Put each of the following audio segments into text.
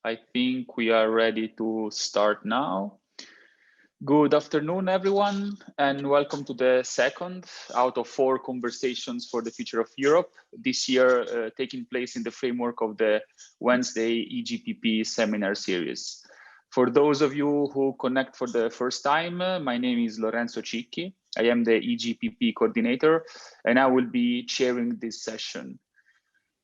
I think we are ready to start now. Good afternoon, everyone, and welcome to the second out of 4 conversations for the future of Europe, this year taking place in the framework of the Wednesday EGPP seminar series. For those of you who connect for the first time, my name is Lorenzo Cicchi. I am the EGPP coordinator, and I will be chairing this session.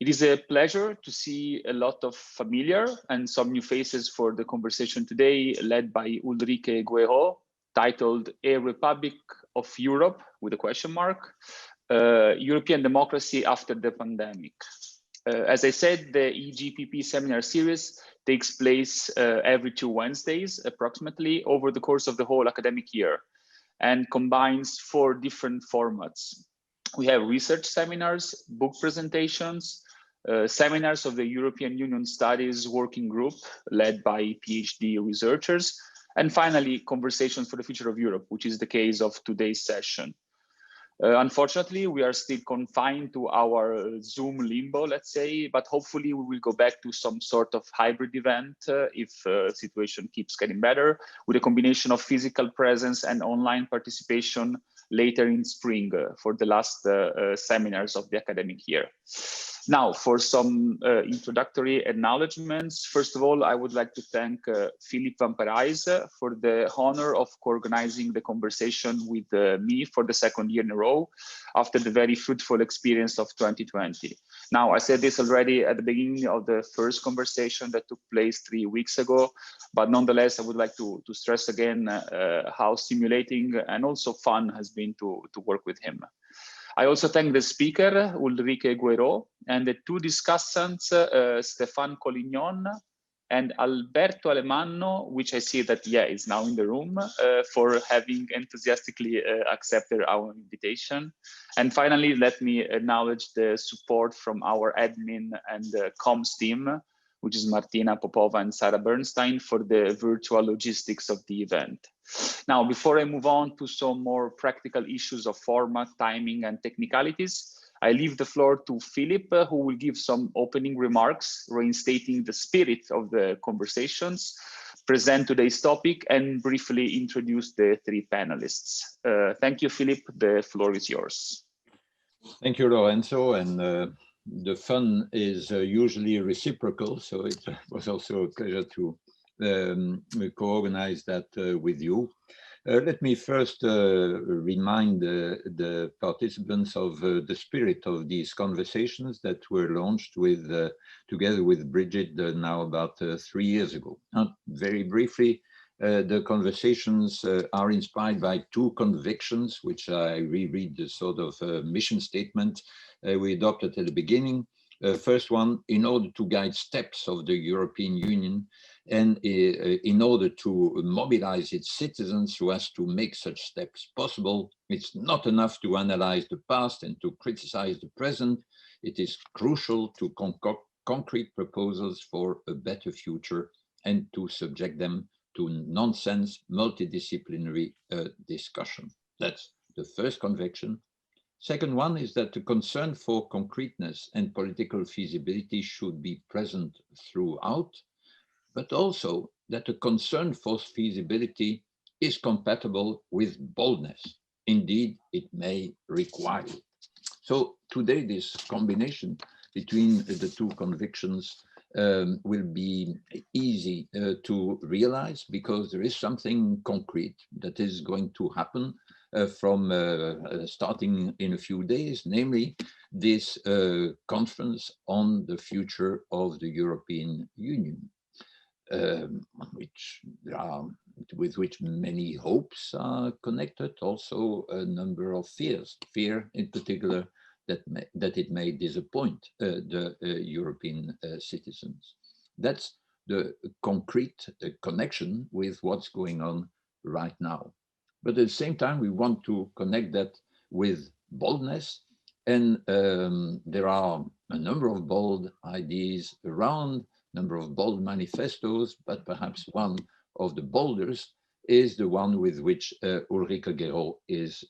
It is a pleasure to see a lot of familiar and some new faces for the conversation today, led by Ulrike Guérot, titled A Republic of Europe, with a question mark, European Democracy After the Pandemic. As I said, the EGPP seminar series takes place every 2 Wednesdays, approximately, over the course of the whole academic year, and combines 4 different formats. We have research seminars, book presentations, seminars of the European Union Studies Working Group led by PhD researchers, and finally, conversations for the future of Europe, which is the case of today's session. Unfortunately, we are still confined to our Zoom limbo, let's say, but hopefully we will go back to some sort of hybrid event if the situation keeps getting better, with a combination of physical presence and online participation later in spring for the last seminars of the academic year. Now, for some introductory acknowledgements. First of all, I would like to thank Philippe Van Parijs for the honor of co-organizing the conversation with me for the 2nd year in a row after the very fruitful experience of 2020. Now, I said this already at the beginning of the first conversation that took place 3 weeks ago, but nonetheless, I would like to stress again how stimulating and also fun has been to work with him. I also thank the speaker, Ulrike Guérot, and the 2 discussants, Stefan Collignon and Alberto Alemanno, which I see that, is now in the room, for having enthusiastically accepted our invitation. And finally, let me acknowledge the support from our admin and comms team, which is Martina Popova and Sarah Bernstein, for the virtual logistics of the event. Now, before I move on to some more practical issues of format, timing, and technicalities, I leave the floor to Philip, who will give some opening remarks, reinstating the spirit of the conversations, present today's topic, and briefly introduce the 3 panelists. Thank you, Philip. The floor is yours. Thank you, Lorenzo. And the fun is usually reciprocal, so it was also a pleasure to co-organize that with you. Let me first remind the participants of the spirit of these conversations that were launched with together with Bridget now about 3 years ago. Very briefly, the conversations are inspired by 2 convictions, which I reread the sort of mission statement we adopted at the beginning. First one, in order to guide steps of the European Union and in order to mobilize its citizens so as to make such steps possible, it's not enough to analyze the past and to criticize the present. It is crucial to concoct concrete proposals for a better future and to subject them to nonsense multidisciplinary discussion. That's the first conviction. Second one is that the concern for concreteness and political feasibility should be present throughout, but also that the concern for feasibility is compatible with boldness. Indeed, it may require it. So today, this combination between the 2 convictions will be easy to realize, because there is something concrete that is going to happen from starting in a few days, namely this conference on the future of the European Union, with which many hopes are connected, also a number of fears. Fear in particular that it may disappoint the European citizens. That's the concrete connection with what's going on right now. But at the same time, we want to connect that with boldness. And there are a number of bold ideas around, a number of bold manifestos, but perhaps one of the boldest is the one with which Ulrike Guérot is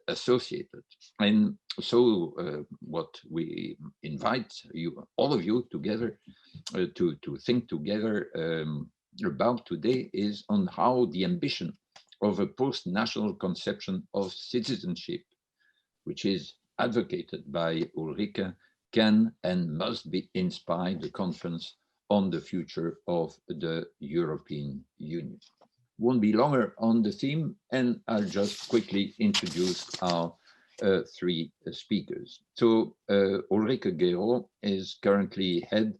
associated. And so what we invite you, all of you together to think together about today is on how the ambition of a post-national conception of citizenship, which is advocated by Ulrike, can and must be inspired the conference on the future of the European Union. Won't be longer on the theme, and I'll just quickly introduce our three speakers. So Ulrike Guérot is currently head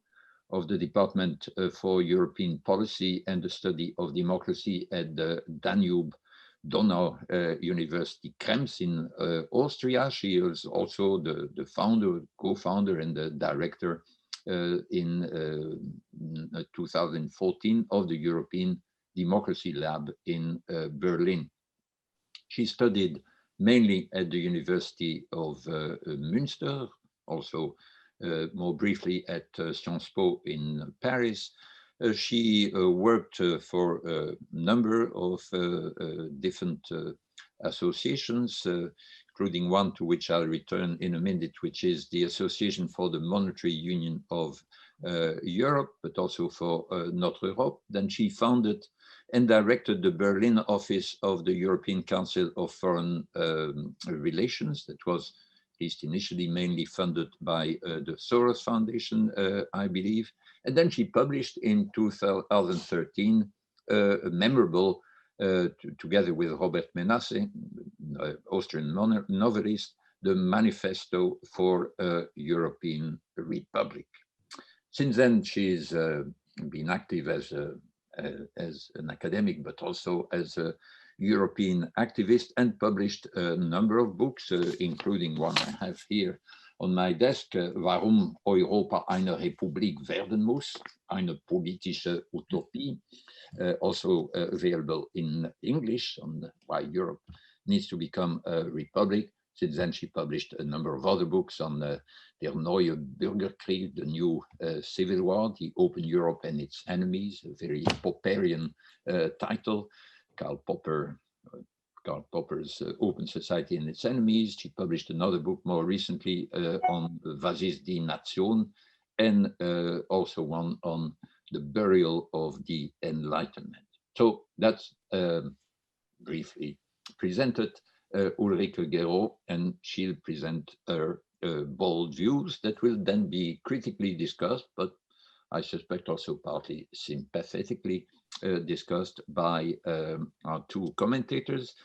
of the Department for European Policy and the Study of Democracy at the Danube-Donau University Krems in Austria. She is also the founder, co-founder, and the director in 2014 of the European Democracy Lab in Berlin. She studied mainly at the University of Münster, also more briefly at Sciences Po in Paris. She worked for a number of different associations, including one to which I'll return in a minute, which is the Association for the Monetary Union of Europe, but also for Notre Europe. Then she founded and directed the Berlin office of the European Council of Foreign Relations. That was, at least initially, mainly funded by the Soros Foundation, I believe. And then she published in 2013 a memorable, together with Robert Menasse, Austrian novelist, the Manifesto for a European Republic. Since then, she's been active as an academic, but also as a European activist, and published a number of books, including one I have here on my desk, Warum Europa eine Republik werden muss, eine politische Utopie, also available in English on why Europe needs to become a republic. Since then, she published a number of other books on Der neue Bürgerkrieg, the new civil war, the open Europe and its enemies, a very Popperian title. Karl Popper's Open Society and Its Enemies. She published another book more recently on Was ist die Nation, and also one on the burial of the Enlightenment. So that's briefly presented Ulrike Guérot, and she'll present her bold views that will then be critically discussed, but I suspect also partly sympathetically discussed by our two commentators.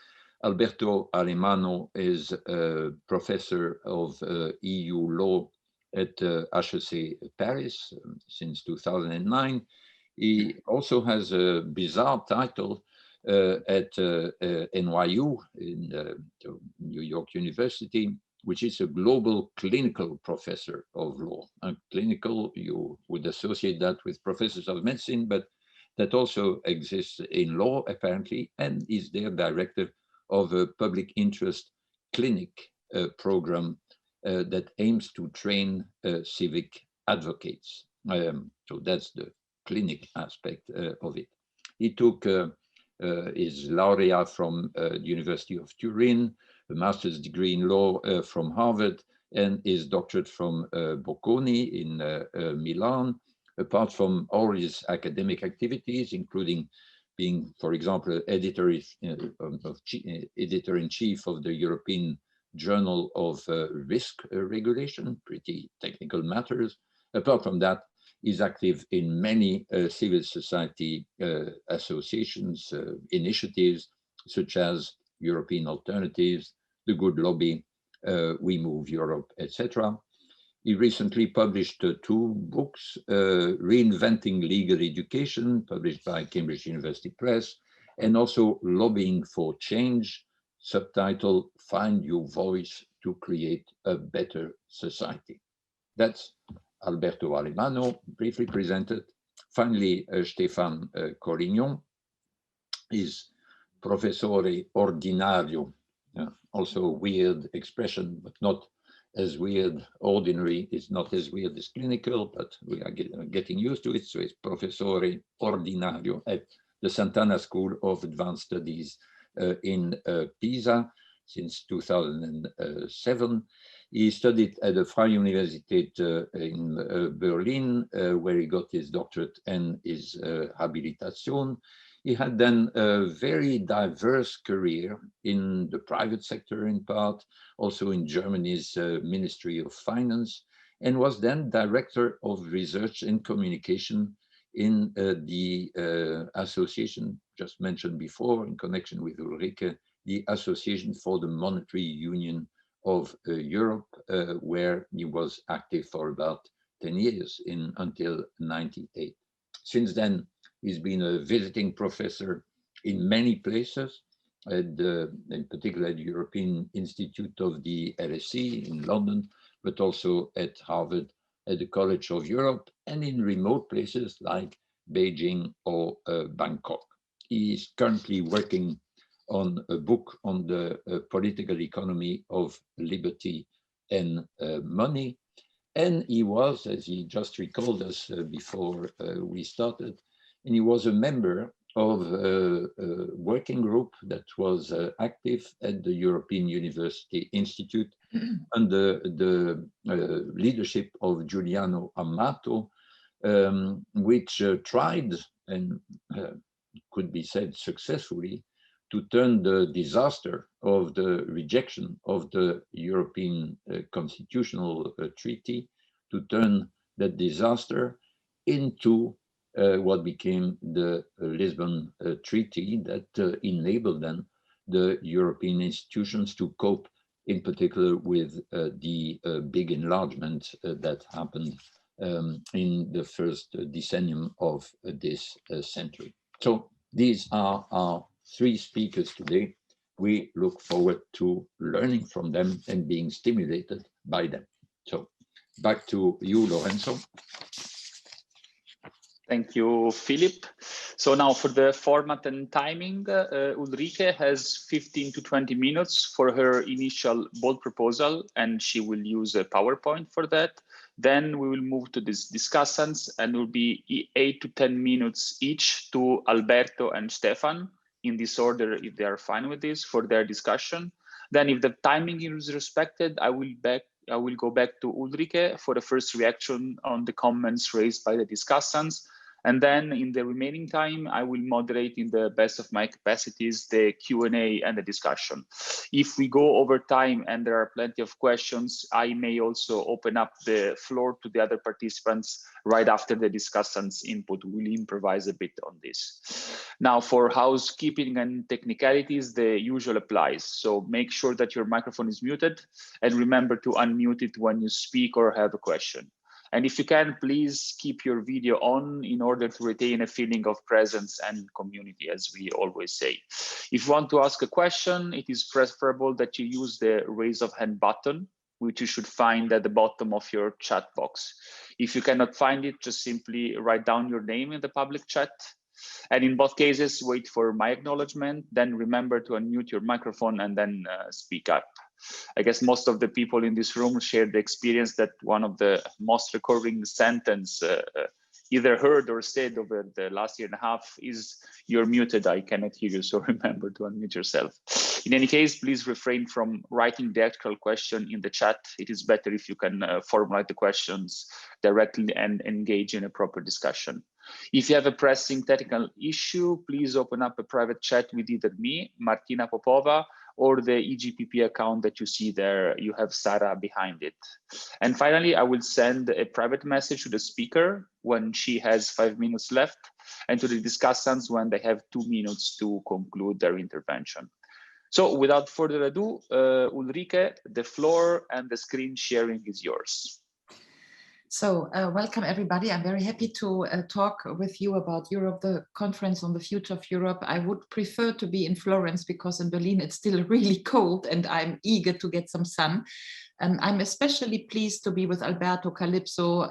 Alberto Alemanno is a professor of EU law at HEC Paris since 2009. He also has a bizarre title at NYU, in New York University, which is a global clinical professor of law. And clinical, you would associate that with professors of medicine, but that also exists in law, apparently, and is their director of a public interest clinic program that aims to train civic advocates. So that's the clinic aspect of it. He took his laurea from the University of Turin, a master's degree in law from Harvard, and his doctorate from Bocconi in Milan. Apart from all his academic activities, including being, for example, editor-in-chief of the European Journal of Risk Regulation, pretty technical matters. Apart from that, he's active in many civil society associations, initiatives, such as European Alternatives, The Good Lobby, We Move Europe, etc. He recently published two books, Reinventing Legal Education, published by Cambridge University Press, and also Lobbying for Change, subtitle, Find Your Voice to Create a Better Society. That's Alberto Alemanno, briefly presented. Finally, Stefan Collignon is Professore Ordinario, also a weird expression, but not as weird. Ordinary is not as weird as clinical, but we are getting used to it. So it's Professore Ordinario at the Sant'Anna School of Advanced Studies in Pisa since 2007. He studied at the Freie Universität in Berlin, where he got his doctorate and his habilitation. He had then a very diverse career in the private sector in part, also in Germany's Ministry of Finance, and was then Director of Research and Communication in the association just mentioned before in connection with Ulrike, the Association for the Monetary Union of Europe, where he was active for about 10 years until 98. Since then, he's been a visiting professor in many places, in particular at the European Institute of the LSE in London, but also at Harvard, at the College of Europe, and in remote places like Beijing or Bangkok. He is currently working on a book on the political economy of liberty and money. And he was, as he just recalled us before we started, and he was a member of a working group that was active at the European University Institute under the leadership of Giuliano Amato, which tried and could be said successfully to turn the disaster of the rejection of the European Constitutional Treaty, to turn that disaster into what became the Lisbon Treaty that enabled then the European institutions to cope, in particular with the big enlargement that happened in the first decennium of this century. So these are our three speakers today. We look forward to learning from them and being stimulated by them. So back to you, Lorenzo. Thank you, Philip. So now for the format and timing, Ulrike has 15 to 20 minutes for her initial bold proposal, and she will use a PowerPoint for that. Then we will move to this discussants, and will be 8 to 10 minutes each to Alberto and Stefan, in this order, if they are fine with this, for their discussion. Then if the timing is respected, I will go back to Ulrike for the first reaction on the comments raised by the discussants. And then in the remaining time, I will moderate in the best of my capacities the Q&A and the discussion. If we go over time and there are plenty of questions, I may also open up the floor to the other participants right after the discussants' input. We'll improvise a bit on this. Now for housekeeping and technicalities, the usual applies. So make sure that your microphone is muted and remember to unmute it when you speak or have a question. And if you can, please keep your video on in order to retain a feeling of presence and community, as we always say. If you want to ask a question, it is preferable that you use the raise of hand button, which you should find at the bottom of your chat box. If you cannot find it, just simply write down your name in the public chat. And in both cases, wait for my acknowledgement, then remember to unmute your microphone and then speak up. I guess most of the people in this room share the experience that one of the most recurring sentence either heard or said over the last year and a half is, "You're muted, I cannot hear you," so remember to unmute yourself. In any case, please refrain from writing the actual question in the chat. It is better if you can formulate the questions directly and engage in a proper discussion. If you have a pressing technical issue, please open up a private chat with either me, Martina Popova, or the EGPP account that you see there. You have Sarah behind it. And finally, I will send a private message to the speaker when she has 5 minutes left, and to the discussants when they have 2 minutes to conclude their intervention. So without further ado, Ulrike, the floor and the screen sharing is yours. So welcome everybody. I'm very happy to talk with you about Europe, the conference on the future of Europe. I would prefer to be in Florence because in Berlin it's still really cold and I'm eager to get some sun. I'm especially pleased to be with Alberto, Calypso,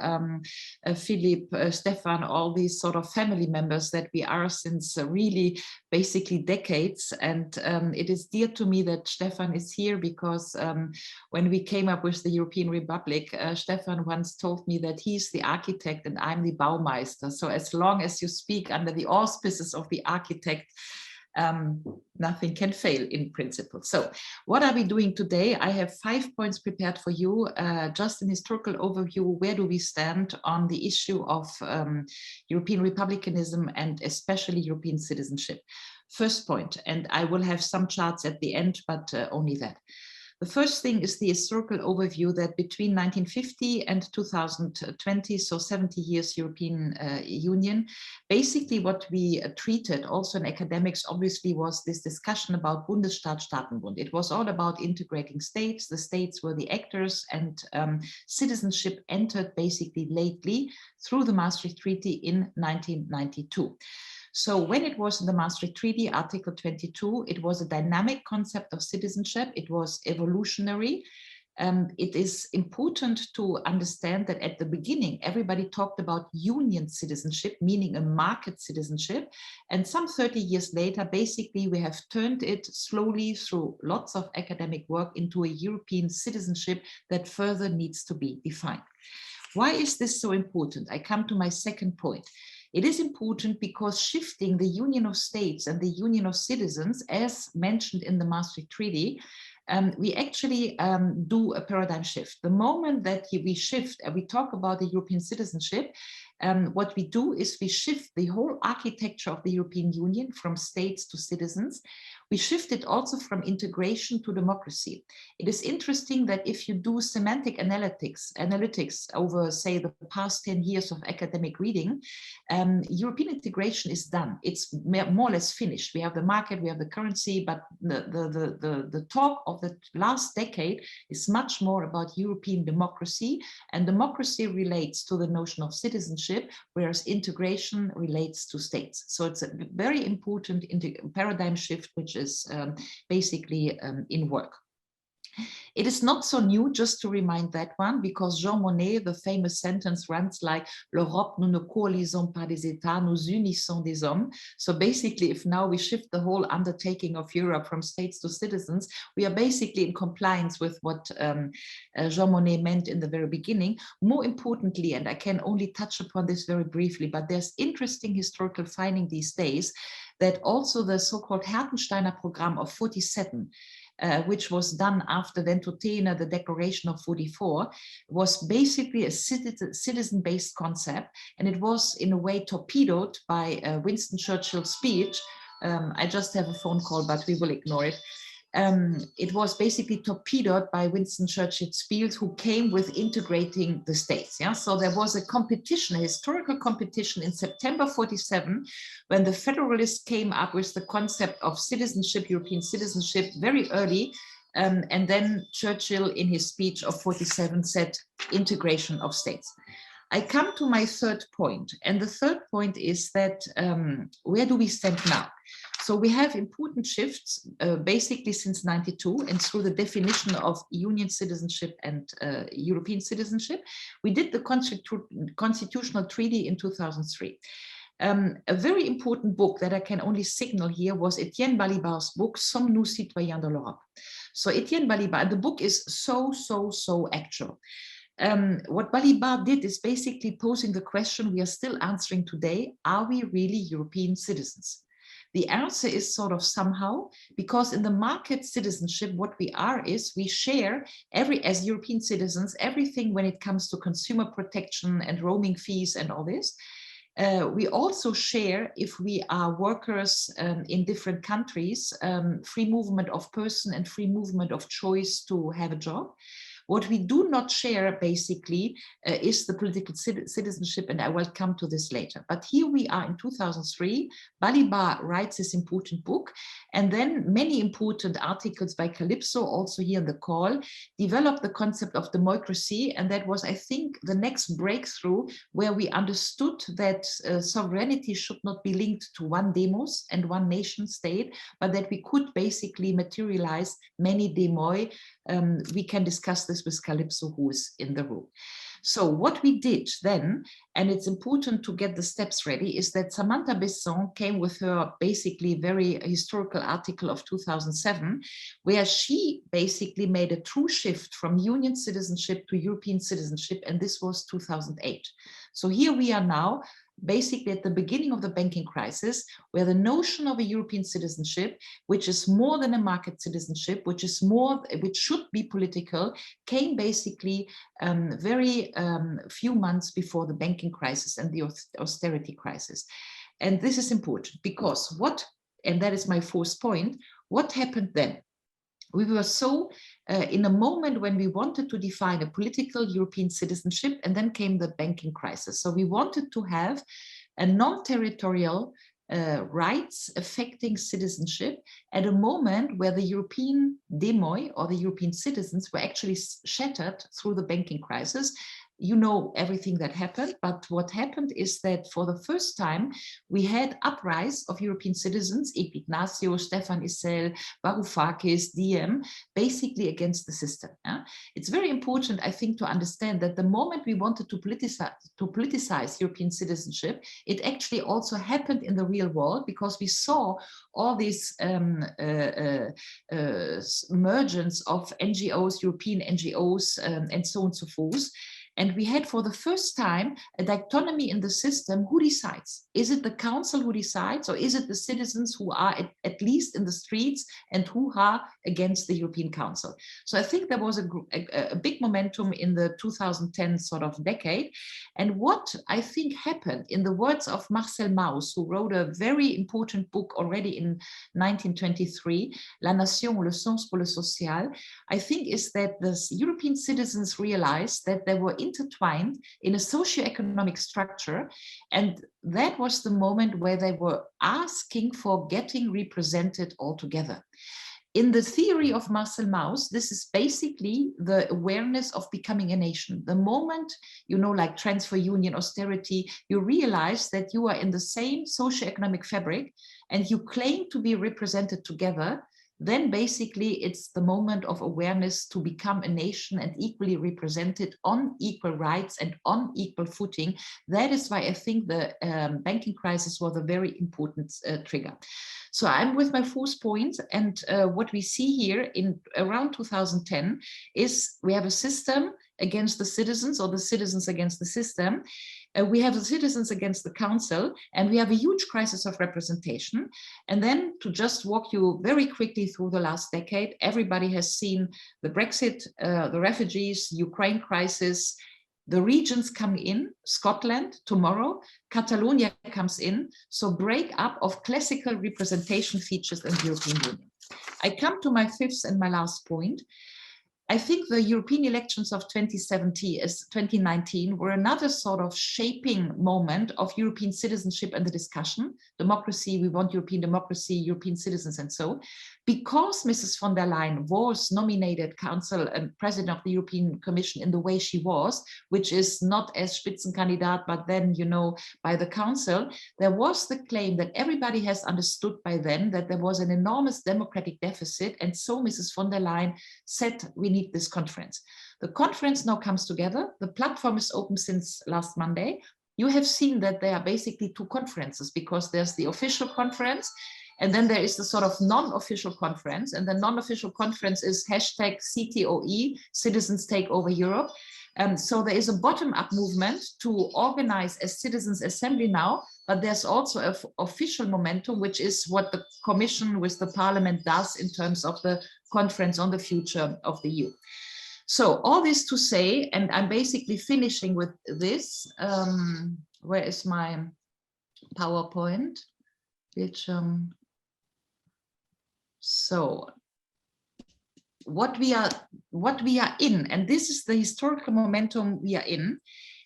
Philippe, Stefan, all these sort of family members that we are since really basically decades. And it is dear to me that Stefan is here because when we came up with the European Republic, Stefan once told me that he's the architect and I'm the Baumeister. So as long as you speak under the auspices of the architect, nothing can fail in principle. So what are we doing today? I have 5 points prepared for you, just an historical overview. Where do we stand on the issue of European republicanism and especially European citizenship? First point, and I will have some charts at the end, but only that. The first thing is the historical overview that between 1950 and 2020, so 70 years European Union, basically what we treated also in academics obviously was this discussion about Bundesstaat, Staatenbund. It was all about integrating states. The states were the actors, and citizenship entered basically lately through the Maastricht Treaty in 1992. So when it was in the Maastricht Treaty, Article 22, it was a dynamic concept of citizenship. It was evolutionary. It is important to understand that at the beginning, everybody talked about union citizenship, meaning a market citizenship. And some 30 years later, basically, we have turned it slowly through lots of academic work into a European citizenship that further needs to be defined. Why is this so important? I come to my second point. It is important because shifting the union of states and the union of citizens, as mentioned in the Maastricht Treaty, we actually do a paradigm shift. The moment that we shift and we talk about the European citizenship, what we do is we shift the whole architecture of the European Union from states to citizens. We shift it also from integration to democracy. It is interesting that if you do semantic analytics over, say, the past 10 years of academic reading, European integration is done. It's more or less finished. We have the market, we have the currency, but the talk of the last decade is much more about European democracy, and democracy relates to the notion of citizenship, whereas integration relates to states. So it's a very important paradigm shift, which is basically in work. It is not so new, just to remind that one, because Jean Monnet, the famous sentence runs like l'Europe, nous ne coalisons pas des états, nous unisons des hommes. So basically, if now we shift the whole undertaking of Europe from states to citizens, we are basically in compliance with what Jean Monnet meant in the very beginning. More importantly, and I can only touch upon this very briefly, but there's interesting historical finding these days that also the so-called Hertensteiner program of 47, which was done after Ventotene, the Declaration of 44, was basically a citizen-based concept, and it was in a way torpedoed by Winston Churchill's speech. I just have a phone call, but we will ignore it. It was basically torpedoed by Winston Churchill's speech, who came with integrating the states. Yeah? So there was a competition, a historical competition in September 47, when the Federalists came up with the concept of citizenship, European citizenship, very early. And then Churchill, in his speech of 47, said integration of states. I come to my third point. And the third point is that where do we stand now? So we have important shifts basically since 92, and through the definition of union citizenship and European citizenship. We did the constitutional treaty in 2003. A very important book that I can only signal here was Etienne Balibar's book, Sommes nous citoyens de l'Europe. So Etienne Balibar, the book is so actual. What Balibar did is basically posing the question we are still answering today: are we really European citizens? The answer is sort of somehow, because in the market citizenship, what we are is we share as European citizens, everything when it comes to consumer protection and roaming fees and all this. We also share, if we are workers in different countries, free movement of person and free movement of choice to have a job. What we do not share, basically, is the political citizenship, and I will come to this later. But here we are in 2003. Balibar writes this important book, and then many important articles by Calypso, also here in the call, developed the concept of democracy, and that was, I think, the next breakthrough, where we understood that sovereignty should not be linked to one demos and one nation state, but that we could basically materialize many demoi. We can discuss this this with Calypso, who is in the room. So what we did then, and it's important to get the steps ready, is that Samantha Besson came with her basically very historical article of 2007, where she basically made a true shift from union citizenship to European citizenship, and this was 2008. So here we are now, basically at the beginning of the banking crisis, where the notion of a European citizenship, which is more than a market citizenship, which should be political, came basically very few months before the banking crisis and the austerity crisis. And this is important because and that is my fourth point, what happened then? We were so in a moment when we wanted to define a political European citizenship, and then came the banking crisis. So we wanted to have a non-territorial rights affecting citizenship at a moment where the European demoi, or the European citizens, were actually shattered through the banking crisis. You know everything that happened, but what happened is that for the first time we had uprise of European citizens, Ignacio, Stefan Issel, Varoufakis, Diem, basically against the system. Yeah? It's very important, I think, to understand that the moment we wanted to politicize European citizenship, it actually also happened in the real world, because we saw all these emergence of NGOs, European NGOs, and so on and so forth. And we had for the first time a dichotomy in the system. Who decides? Is it the council who decides, or is it the citizens who are at least in the streets and who are against the European Council? So I think there was a big momentum in the 2010 sort of decade. And what I think happened, in the words of Marcel Mauss, who wrote a very important book already in 1923, La Nation, le sens pour le social, I think is that the European citizens realized that they were intertwined in a socio-economic structure, and that was the moment where they were asking for getting represented all together. In the theory of Marcel Mauss, this is basically the awareness of becoming a nation. The moment, you know, like transfer union, austerity, you realize that you are in the same socio-economic fabric and you claim to be represented together, then basically it's the moment of awareness to become a nation and equally represented on equal rights and on equal footing. That is why I think the banking crisis was a very important trigger. So I'm with my fourth point, and what we see here in around 2010 is we have a system against the citizens, or the citizens against the system. We have the citizens against the council, and we have a huge crisis of representation. And then, to just walk you very quickly through the last decade, everybody has seen the Brexit, the refugees, Ukraine crisis, the regions come in, Scotland tomorrow, Catalonia comes in, so break up of classical representation features in the European Union. I come to my fifth and my last point. I think the European elections of 2019 were another sort of shaping moment of European citizenship and the discussion. Democracy, we want European democracy, European citizens, and so. Because Mrs. von der Leyen was nominated council and president of the European Commission in the way she was, which is not as Spitzenkandidat, but then, you know, by the council, there was the claim that everybody has understood by then that there was an enormous democratic deficit. And so Mrs. von der Leyen said, we need this conference. The conference now comes together. The platform is open since last Monday. You have seen that there are basically two conferences, because there's the official conference, and then there is the sort of non-official conference. And the non-official conference is #CTOE, Citizens Take Over Europe. So there is a bottom-up movement to organize a citizens' assembly now, but there's also an official momentum, which is what the Commission with the Parliament does in terms of the conference on the future of the EU. So all this to say, and I'm basically finishing with this. Where is my PowerPoint? Which, so what we are in, and this is the historical momentum we are in,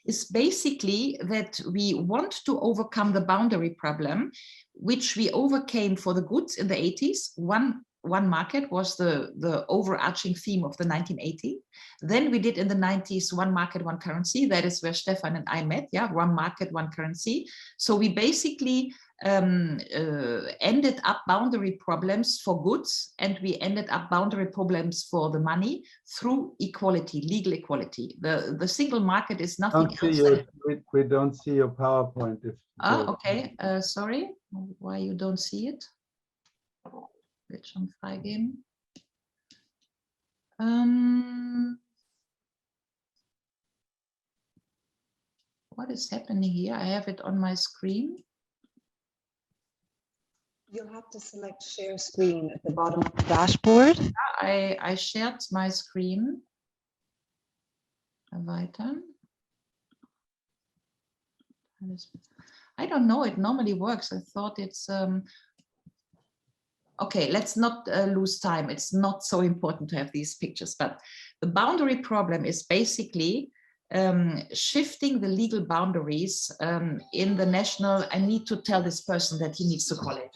is basically that we want to overcome the boundary problem, which we overcame for the goods in the 80s. One market was the overarching theme of the 1980s. Then we did in the 90s one market, one currency. That is where Stefan and I met. Yeah, one market, one currency. So we basically ended up boundary problems for goods, and we ended up boundary problems for the money through equality, legal equality. The single market is nothing else. We don't see your PowerPoint. Okay, sorry, why you don't see it? Bildschirm freigeben. What is happening here? I have it on my screen. You'll have to select share screen at the bottom of the dashboard. I shared my screen. Erweitern. I don't know, it normally works. I thought it's okay, let's not lose time. It's not so important to have these pictures, but the boundary problem is basically shifting the legal boundaries in the national. I need to tell this person that he needs to call it.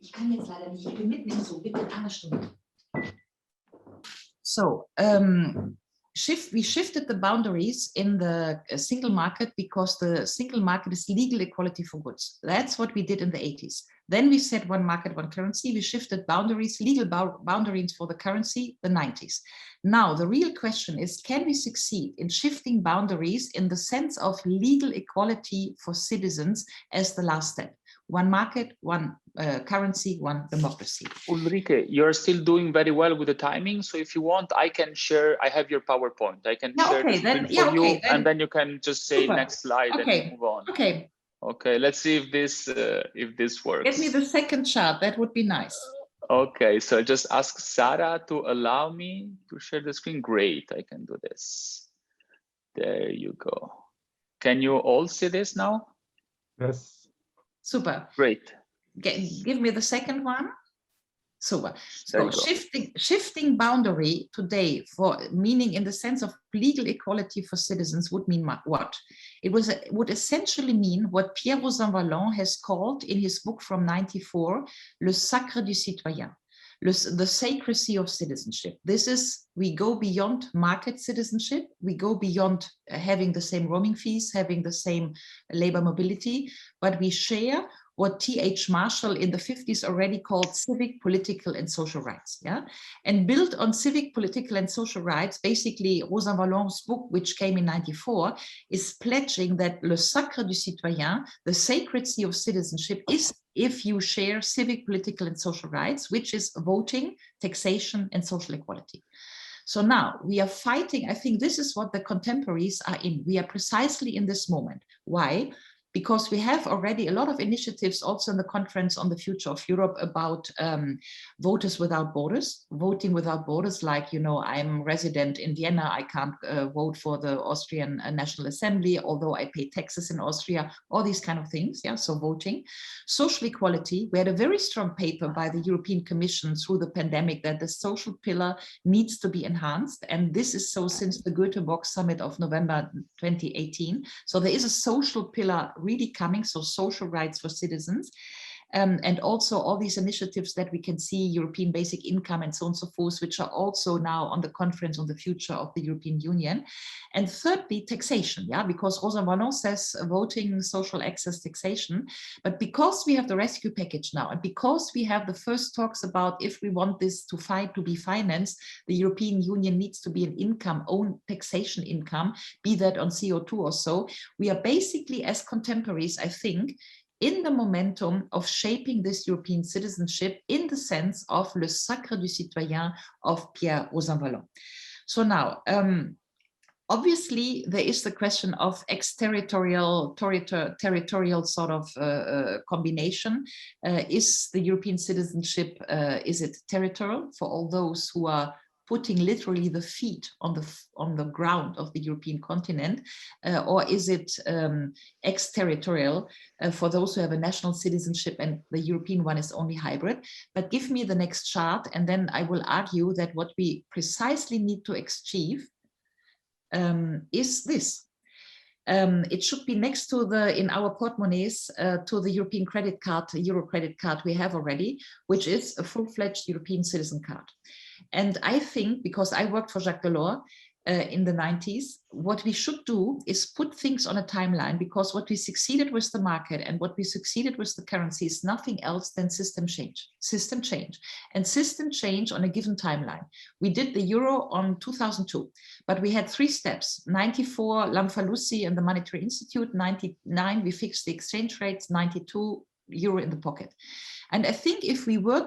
Ich kann jetzt leider nicht, ich bin mitten im Zug, bitte eine Stunde. So, we shifted the boundaries in the single market because the single market is legal equality for goods. That's what we did in the 80s. Then we said one market, one currency. We shifted boundaries, legal boundaries for the currency, the 90s. Now, the real question is, can we succeed in shifting boundaries in the sense of legal equality for citizens as the last step? One market, one currency, one democracy. Ulrike, you're still doing very well with the timing. So if you want, I can share, I have your PowerPoint. I can share the screen for you, and then you can just say next slide and move on. Okay. Okay, let's see if this works. Get me the second chart, that would be nice. Okay, so just ask Sarah to allow me to share the screen. Great, I can do this. There you go. Can you all see this now? Yes. Super. Great. Give me the second one. Super. So shifting boundary today for meaning in the sense of legal equality for citizens would mean what? It would essentially mean what Pierre Rosanvallon has called in his book from '94, Le Sacre du Citoyen, the sacredcy of citizenship. This is, we go beyond market citizenship, we go beyond having the same roaming fees, having the same labor mobility, but we share what T.H. Marshall in the 50s already called civic, political, and social rights. Yeah, and built on civic, political, and social rights, basically Rosanvallon's book, which came in '94, is pledging that le sacre du citoyen, the sacredcy of citizenship, is if you share civic, political, and social rights, which is voting, taxation, and social equality. So now we are fighting. I think this is what the contemporaries are in. We are precisely in this moment. Why? Because we have already a lot of initiatives also in the conference on the future of Europe about voters without borders, voting without borders, like, you know, I'm resident in Vienna, I can't vote for the Austrian National Assembly, although I pay taxes in Austria, all these kind of things, yeah, so voting. Social equality, we had a very strong paper by the European Commission through the pandemic that the social pillar needs to be enhanced, and this is so since the Göteborg Summit of November 2018. So there is a social pillar really coming, so social rights for citizens, and also all these initiatives that we can see, European basic income and so on and so forth, which are also now on the conference on the future of the European Union. And thirdly, taxation, yeah, because Rosanvallon says voting, social access, taxation, but because we have the rescue package now, and because we have the first talks about if we want this to be financed, the European Union needs to be an income, own taxation income, be that on CO2 or so, we are basically as contemporaries, I think, in the momentum of shaping this European citizenship in the sense of le sacre du citoyen of Pierre Rosanvallon. So now, obviously, there is the question of exterritorial, territorial sort of combination. Is the European citizenship, is it territorial for all those who are putting literally the feet on the ground of the European continent, or is it exterritorial for those who have a national citizenship and the European one is only hybrid? But give me the next chart, and then I will argue that what we precisely need to achieve is this. It should be next to in our portemonnaies to the European credit card, Euro credit card we have already, which is a full-fledged European citizen card. And I think, because I worked for Jacques Delors, in the 90s, what we should do is put things on a timeline, because what we succeeded with the market and what we succeeded with the currency is nothing else than system change and system change on a given timeline. We did the euro on 2002, but we had 3 steps: 94, Lamfalussy and the Monetary Institute; 99, we fixed the exchange rates; 92, euro in the pocket. And I think if we would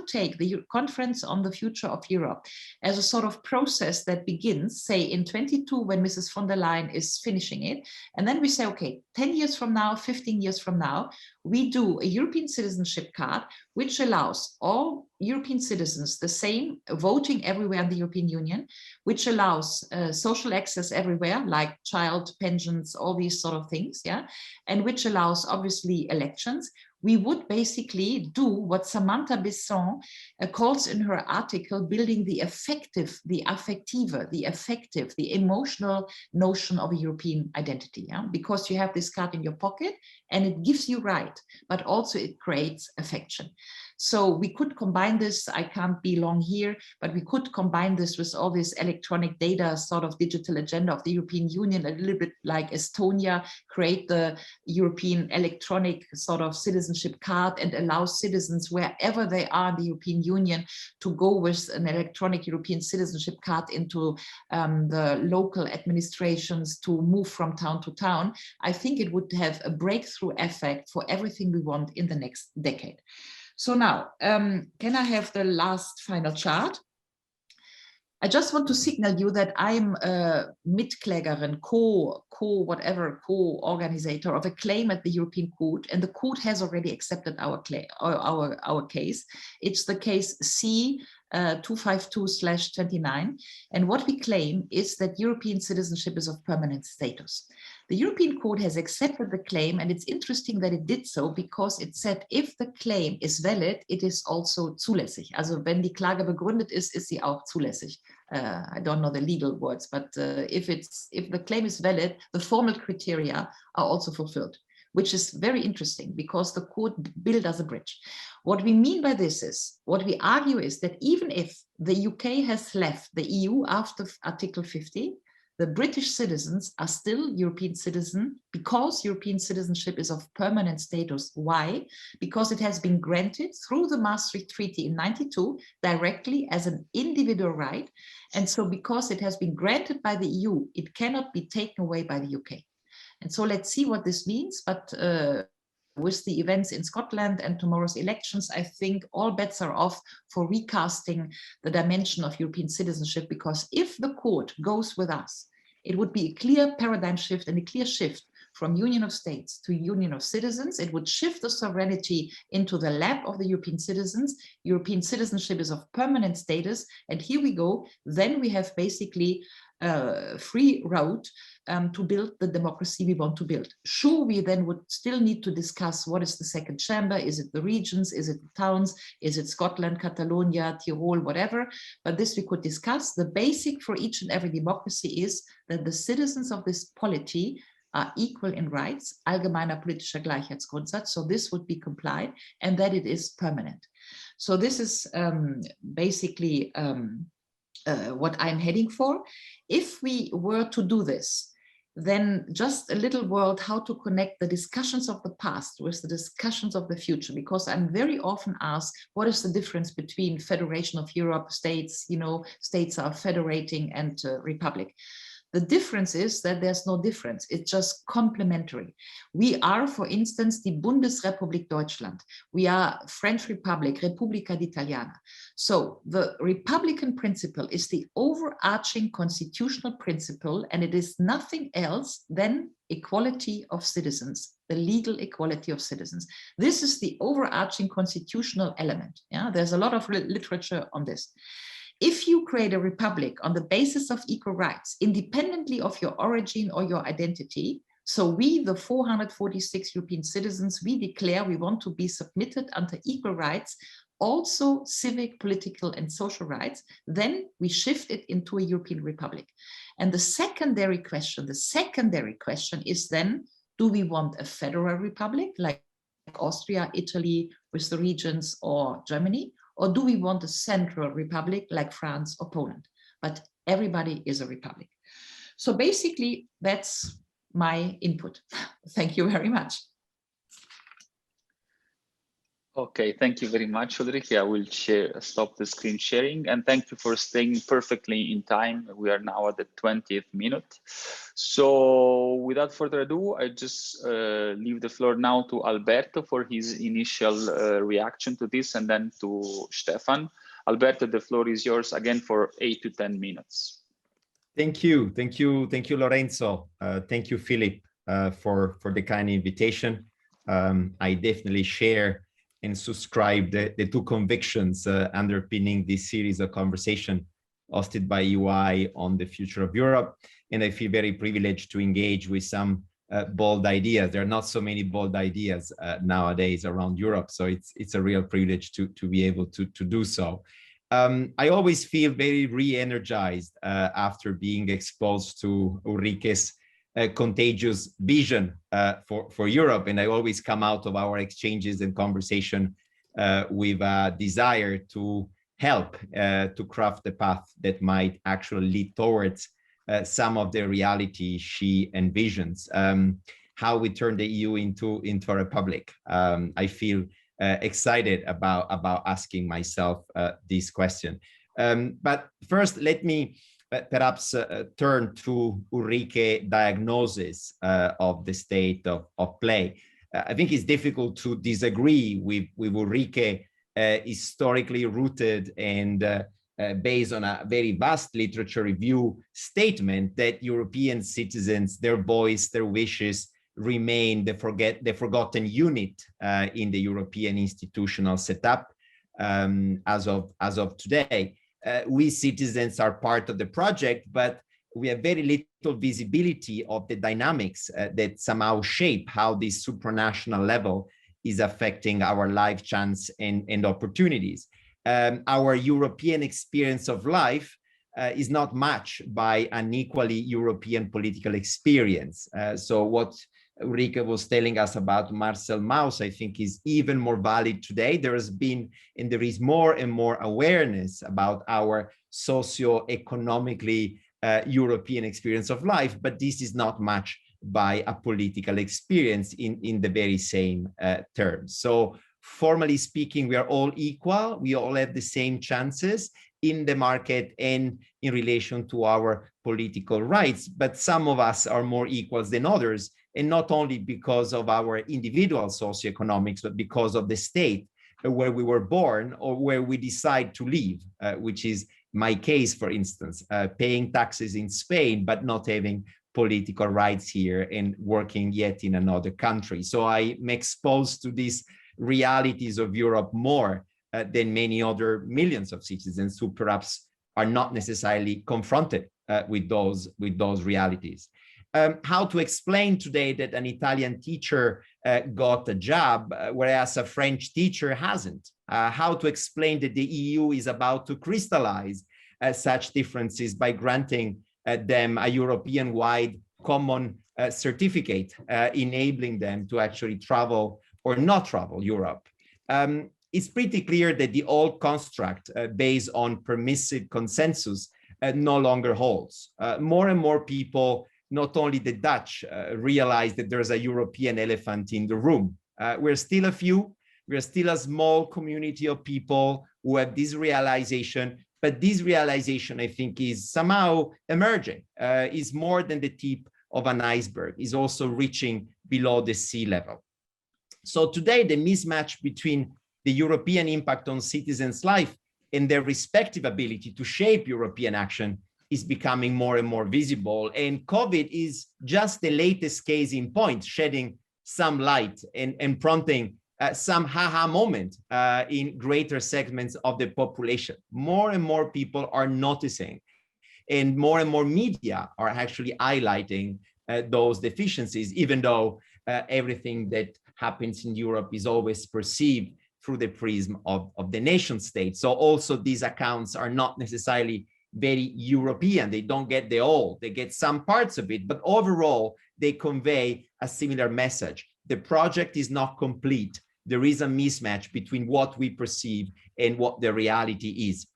take the conference on the future of Europe as a sort of process that begins, say, in 22, when Mrs. von der Leyen is finishing it, and then we say, okay, 10 years from now, 15 years from now, we do a European citizenship card, which allows all European citizens the same voting everywhere in the European Union, which allows social access everywhere, like child pensions, all these sort of things, yeah, and which allows obviously elections. We would basically do what Samantha Besson calls in her article, building the affective, the affective, the emotional notion of a European identity, yeah? Because you have this card in your pocket and it gives you right, but also it creates affection. So we could combine this, I can't be long here, but we could combine this with all this electronic data sort of digital agenda of the European Union, a little bit like Estonia, create the European electronic sort of citizenship card and allow citizens wherever they are in the European Union to go with an electronic European citizenship card into the local administrations to move from town to town. I think it would have a breakthrough effect for everything we want in the next decade. So now, can I have the last final chart? I just want to signal you that I'm a Mitklägerin, co-organizer of a claim at the European Court, and the court has already accepted our case. It's the case C 252/29, and what we claim is that European citizenship is of permanent status. The European Court has accepted the claim, and it's interesting that it did so because it said if the claim is valid, it is also zulässig. Also wenn die Klage begründet ist sie auch zulässig. I don't know the legal words, but if the claim is valid, the formal criteria are also fulfilled, which is very interesting because the court built as a bridge. What we mean by this is, what we argue is that even if the UK has left the EU after Article 50, the British citizens are still European citizens because European citizenship is of permanent status. Why? Because it has been granted through the Maastricht Treaty in 92 directly as an individual right. And so because it has been granted by the EU, it cannot be taken away by the UK. And so let's see what this means. But with the events in Scotland and tomorrow's elections, I think all bets are off for recasting the dimension of European citizenship, because if the court goes with us, it would be a clear paradigm shift and a clear shift from Union of States to Union of Citizens. It would shift the sovereignty into the lap of the European citizens. European citizenship is of permanent status. And here we go. Then we have basically a free route to build the democracy we want to build. Sure, we then would still need to discuss what is the second chamber. Is it the regions? Is it the towns? Is it Scotland, Catalonia, Tyrol, whatever? But this we could discuss. The basic for each and every democracy is that the citizens of this polity are equal in rights, allgemeiner politischer Gleichheitsgrundsatz, so this would be complied, and that it is permanent. So this is basically what I'm heading for. If we were to do this, then just a little word how to connect the discussions of the past with the discussions of the future, because I'm very often asked, what is the difference between Federation of Europe, states, states are federating, and republic? The difference is that there's no difference. It's just complementary. We are, for instance, the Bundesrepublik Deutschland. We are French Republic, Repubblica d'Italiana. So the Republican principle is the overarching constitutional principle, and it is nothing else than equality of citizens, the legal equality of citizens. This is the overarching constitutional element. Yeah? There's a lot of literature on this. If you create a republic on the basis of equal rights, independently of your origin or your identity, so we, the 446 European citizens, we declare we want to be submitted under equal rights, also civic, political, and social rights, then we shift it into a European republic. And the secondary question is then, do we want a federal republic like Austria, Italy, with the regions, or Germany? Or do we want a central republic like France or Poland? But everybody is a republic. So basically, that's my input. Thank you very much. Okay, thank you very much, Ulrike. I will stop the screen sharing, and thank you for staying perfectly in time. We are now at the 20th minute. So without further ado, I just leave the floor now to Alberto for his initial reaction to this, and then to Stefan. Alberto, the floor is yours again for 8 to 10 minutes. Thank you, Lorenzo. Thank you, Philip, for the kind invitation. I definitely share and subscribe the two convictions underpinning this series of conversation hosted by UI on the future of Europe. And I feel very privileged to engage with some bold ideas. There are not so many bold ideas nowadays around Europe, so it's a real privilege to be able to do so. I always feel very re-energized after being exposed to Ulrike's contagious vision for Europe. And I always come out of our exchanges and conversation with a desire to help to craft the path that might actually lead towards some of the reality she envisions. How we turn the EU into a republic. I feel excited about asking myself this question. But first, let me perhaps turn to Ulrike's diagnosis of the state of play. I think it's difficult to disagree with Ulrike, historically rooted and based on a very vast literature review statement that European citizens, their voice, their wishes remain the forgotten unit in the European institutional setup as of today. We citizens are part of the project, but we have very little visibility of the dynamics that somehow shape how this supranational level is affecting our life chance and opportunities. Our European experience of life is not matched by an equally European political experience. So what Ulrike was telling us about Marcel Mauss, I think, is even more valid today. There has been, and there is more and more awareness about our socio-economically European experience of life, but this is not matched by a political experience in the very same terms. So formally speaking, we are all equal. We all have the same chances in the market and in relation to our political rights, but some of us are more equals than others, and not only because of our individual socioeconomics, but because of the state where we were born or where we decide to live, which is my case, for instance, paying taxes in Spain, but not having political rights here and working yet in another country. So I'm exposed to these realities of Europe more than many other millions of citizens who perhaps are not necessarily confronted with those realities. How to explain today that an Italian teacher got a job, whereas a French teacher hasn't? How to explain that the EU is about to crystallize such differences by granting them a European-wide common certificate, enabling them to actually travel or not travel Europe. It's pretty clear that the old construct based on permissive consensus no longer holds. More and more people, not only the Dutch, realize that there's a European elephant in the room. We're still a few, we're still a small community of people who have this realization, but this realization, I think, is somehow emerging, is more than the tip of an iceberg, is also reaching below the sea level. So today, the mismatch between the European impact on citizens' life and their respective ability to shape European action is becoming more and more visible. And COVID is just the latest case in point, shedding some light and prompting some ha-ha moment in greater segments of the population. More and more people are noticing, and more media are actually highlighting those deficiencies, even though everything that happens in Europe is always perceived through the prism of the nation state. So also these accounts are not necessarily very European. They don't get the whole, they get some parts of it, but overall they convey a similar message. The project is not complete. There is a mismatch between what we perceive and what the reality is.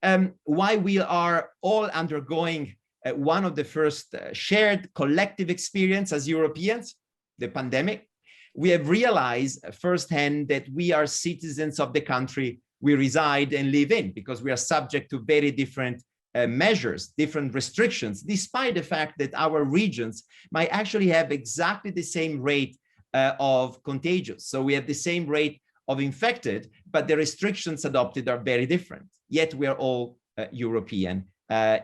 Why we are all undergoing one of the first shared collective experience as Europeans, the pandemic. We have realized firsthand that we are citizens of the country we reside and live in, because we are subject to very different measures, different restrictions, despite the fact that our regions might actually have exactly the same rate of contagious. So we have the same rate of infected, but the restrictions adopted are very different. Yet we are all European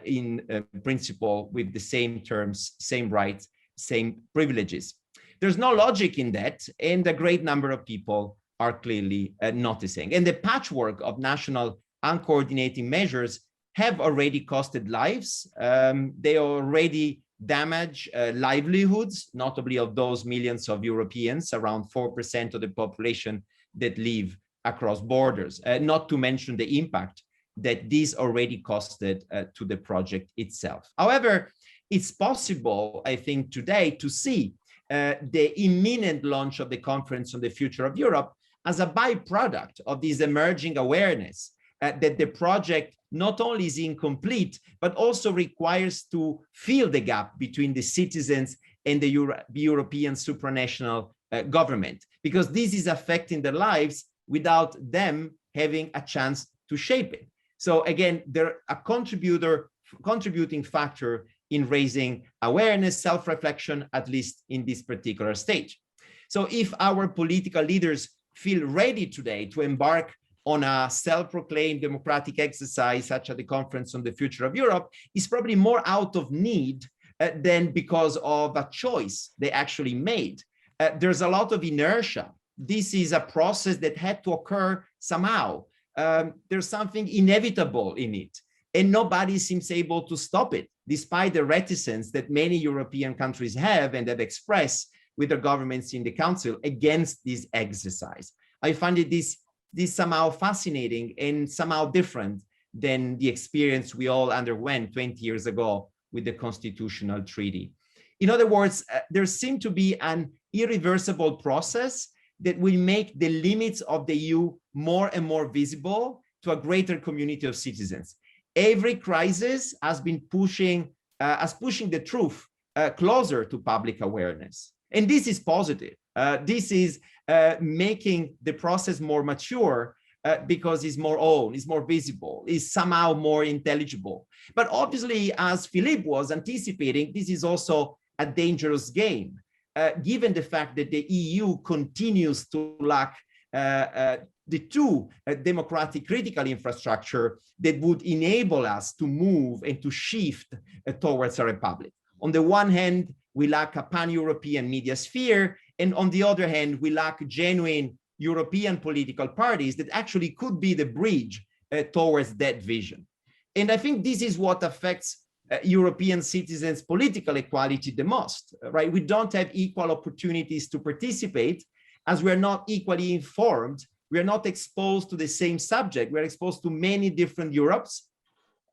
in principle, with the same terms, same rights, same privileges. There's no logic in that, and a great number of people are clearly noticing. And the patchwork of national uncoordinating measures have already costed lives. They already damage livelihoods, notably of those millions of Europeans, around 4% of the population that live across borders, not to mention the impact that this already costed to the project itself. However, it's possible, I think, today to see the imminent launch of the Conference on the Future of Europe as a byproduct of this emerging awareness that the project not only is incomplete, but also requires to fill the gap between the citizens and the European supranational government, because this is affecting their lives without them having a chance to shape it. So again, they're a contributing factor in raising awareness, self-reflection, at least in this particular stage. So if our political leaders feel ready today to embark on a self-proclaimed democratic exercise such as the Conference on the Future of Europe, is probably more out of need than because of a choice they actually made. There's a lot of inertia. This is a process that had to occur somehow. There's something inevitable in it, and nobody seems able to stop it, despite the reticence that many European countries have and have expressed with their governments in the Council against this exercise. I find it this somehow fascinating and somehow different than the experience we all underwent 20 years ago with the Constitutional Treaty. In other words, there seemed to be an irreversible process that will make the limits of the EU more and more visible to a greater community of citizens. Every crisis has been pushing the truth closer to public awareness. And this is positive. This is making the process more mature because it's more own, it's more visible, it's somehow more intelligible. But obviously, as Philippe was anticipating, this is also a dangerous game, given the fact that the EU continues to lack the two democratic critical infrastructure that would enable us to move and to shift towards a republic. On the one hand, we lack a pan-European media sphere, and on the other hand, we lack genuine European political parties that actually could be the bridge towards that vision. And I think this is what affects European citizens' political equality the most, right? We don't have equal opportunities to participate, as we're not equally informed. We're not exposed to the same subject. We're exposed to many different Europes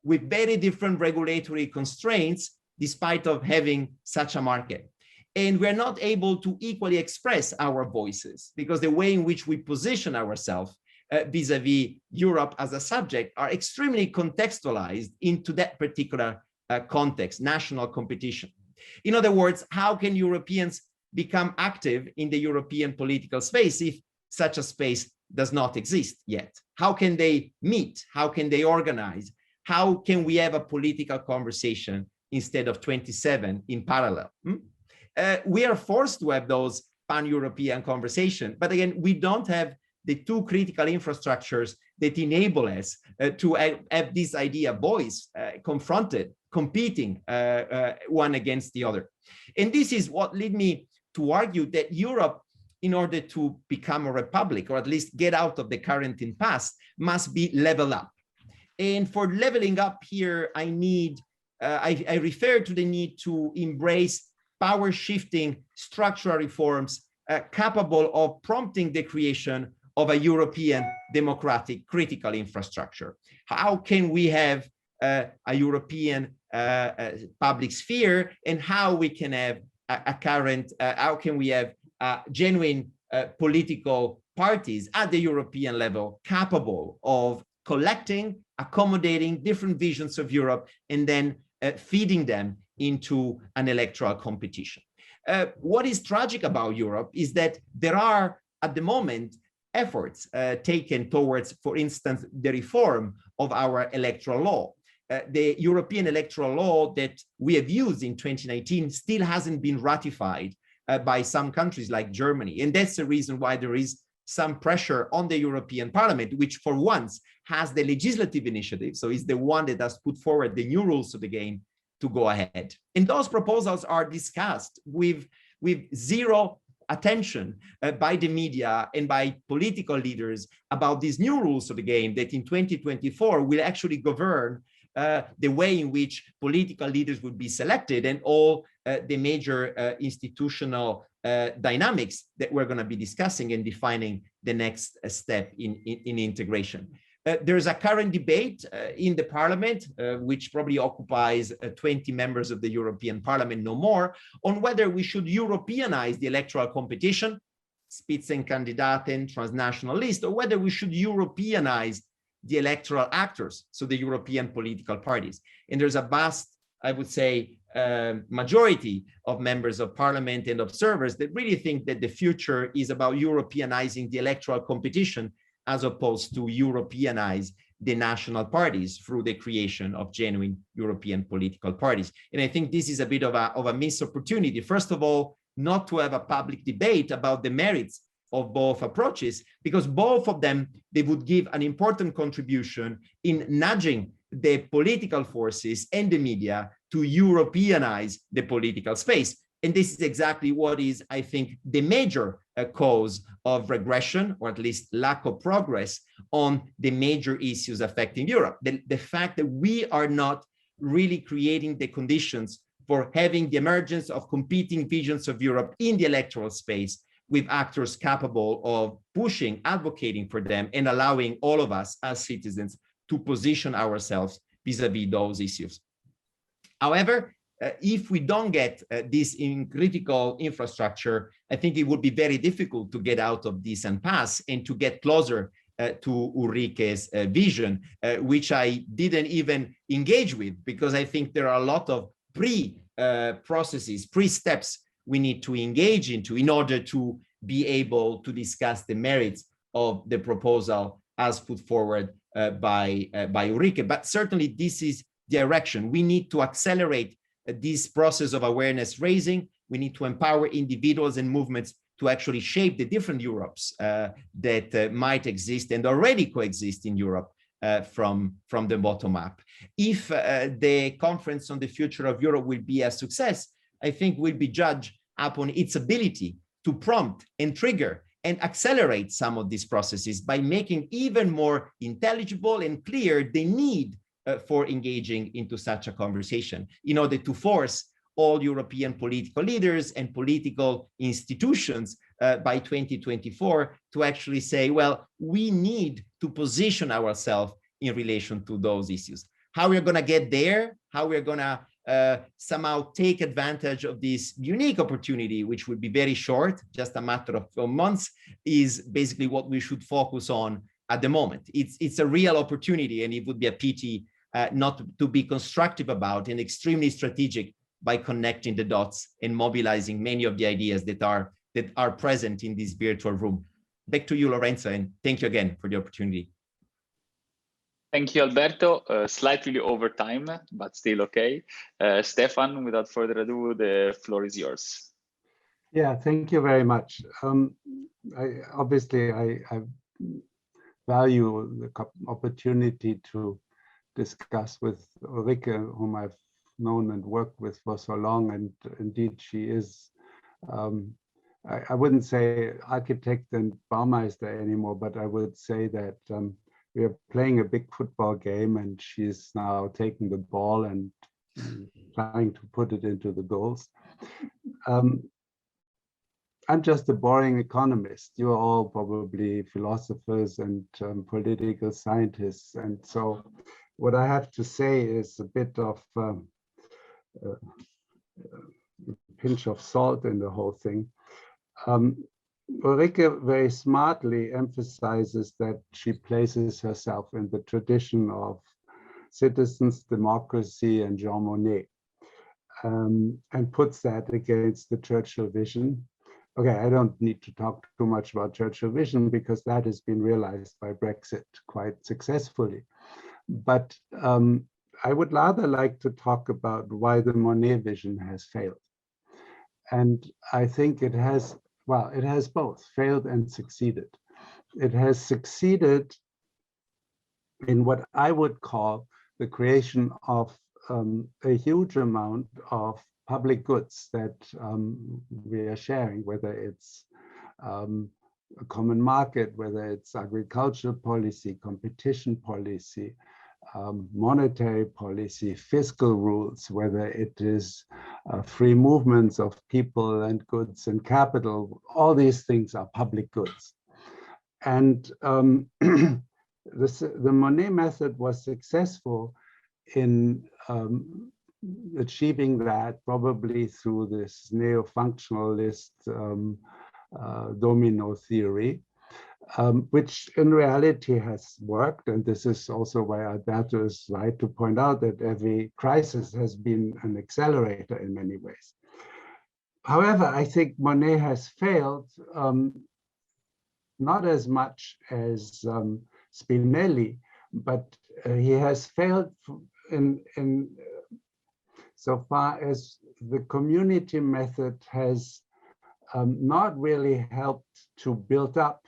with very different regulatory constraints, despite of having such a market. And we're not able to equally express our voices, because the way in which we position ourselves vis-a-vis Europe as a subject are extremely contextualized into that particular context, national competition. In other words, how can Europeans become active in the European political space if such a space does not exist yet? How can they meet? How can they organize? How can we have a political conversation instead of 27 in parallel? We are forced to have those pan-European conversations, but again, we don't have the two critical infrastructures that enable us to have this idea voiced, confronted, competing one against the other. And this is what led me to argue that Europe, in order to become a republic, or at least get out of the current impasse, must be leveled up. And for leveling up here, I refer to the need to embrace power-shifting structural reforms capable of prompting the creation of a European democratic critical infrastructure. How can we have a European public sphere, and how we can have how can we have genuine political parties at the European level capable of collecting, accommodating different visions of Europe, and then feeding them into an electoral competition. What is tragic about Europe is that there are, at the moment, efforts taken towards, for instance, the reform of our electoral law. The European electoral law that we have used in 2019 still hasn't been ratified by some countries like Germany. And that's the reason why there is some pressure on the European Parliament, which for once has the legislative initiative. So it's the one that has put forward the new rules of the game to go ahead. And those proposals are discussed with zero attention by the media and by political leaders about these new rules of the game that in 2024 will actually govern the way in which political leaders would be selected and all the major institutional dynamics that we're going to be discussing and defining the next step in integration. There's a current debate in the parliament, which probably occupies 20 members of the European Parliament, no more, on whether we should Europeanize the electoral competition, Spitzenkandidaten, transnational list, or whether we should Europeanize the electoral actors, so the European political parties. And there's a vast, I would say, majority of members of parliament and observers that really think that the future is about Europeanizing the electoral competition as opposed to Europeanize the national parties through the creation of genuine European political parties. And I think this is a bit of a missed opportunity. First of all, not to have a public debate about the merits of both approaches, because both of them, they would give an important contribution in nudging the political forces and the media to Europeanize the political space. And this is exactly what is, I think, the major cause of regression, or at least lack of progress on the major issues affecting Europe. The fact that we are not really creating the conditions for having the emergence of competing visions of Europe in the electoral space with actors capable of pushing, advocating for them, and allowing all of us as citizens to position ourselves vis-a-vis those issues. However, if we don't get this in critical infrastructure, I think it would be very difficult to get out of this impasse and to get closer to Ulrike's vision, which I didn't even engage with, because I think there are a lot of pre-processes, pre-steps we need to engage into in order to be able to discuss the merits of the proposal as put forward by Ulrike. But certainly this is direction. We need to accelerate this process of awareness raising. We need to empower individuals and movements to actually shape the different Europes that might exist and already coexist in Europe from the bottom up. If the conference on the future of Europe will be a success, I think will be judged upon its ability to prompt and trigger and accelerate some of these processes by making even more intelligible and clear the need for engaging into such a conversation in order to force all European political leaders and political institutions by 2024 to actually say, well, we need to position ourselves in relation to those issues. How we're going to get there, how we're going to somehow take advantage of this unique opportunity, which would be very short, just a matter of months, is basically what we should focus on at the moment. It's a real opportunity, and it would be a pity not to be constructive about and extremely strategic by connecting the dots and mobilizing many of the ideas that are present in this virtual room. Back to you, Lorenzo, and thank you again for the opportunity. Thank you, Alberto. Slightly over time, but still okay. Stefan, without further ado, the floor is yours. Yeah, thank you very much. I value the opportunity to discuss with Ulrike, whom I've known and worked with for so long, and indeed she is, I wouldn't say architect and Baumeister anymore, but I would say that we are playing a big football game, and she's now taking the ball and trying to put it into the goals. I'm just a boring economist. You're all probably philosophers and political scientists. And so what I have to say is a bit of a pinch of salt in the whole thing. Ulrike very smartly emphasizes that she places herself in the tradition of citizens, democracy, and Jean Monnet, and puts that against the Churchill vision. Okay, I don't need to talk too much about Churchill vision because that has been realized by Brexit quite successfully. But I would rather like to talk about why the Monnet vision has failed. And I think it has, well, it has both failed and succeeded. It has succeeded in what I would call the creation of a huge amount of public goods that we are sharing, whether it's a common market, whether it's agricultural policy, competition policy, monetary policy, fiscal rules, whether it is free movements of people and goods and capital. All these things are public goods. And the Monnet method was successful in achieving that, probably through this neo-functionalist domino theory, which in reality has worked. And this is also why Alberto is right to point out that every crisis has been an accelerator in many ways. However, I think Monnet has failed, not as much as Spinelli, but he has failed in so far as the community method has not really helped to build up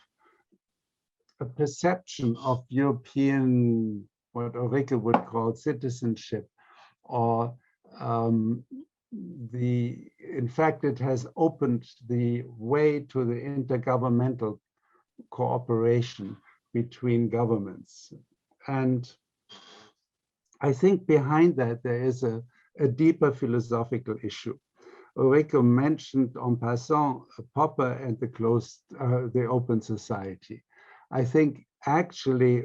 a perception of European, what Ulrike would call citizenship, or in fact, it has opened the way to the intergovernmental cooperation between governments. And I think behind that, there is a deeper philosophical issue. Ulrike mentioned en passant Popper and the open society. I think actually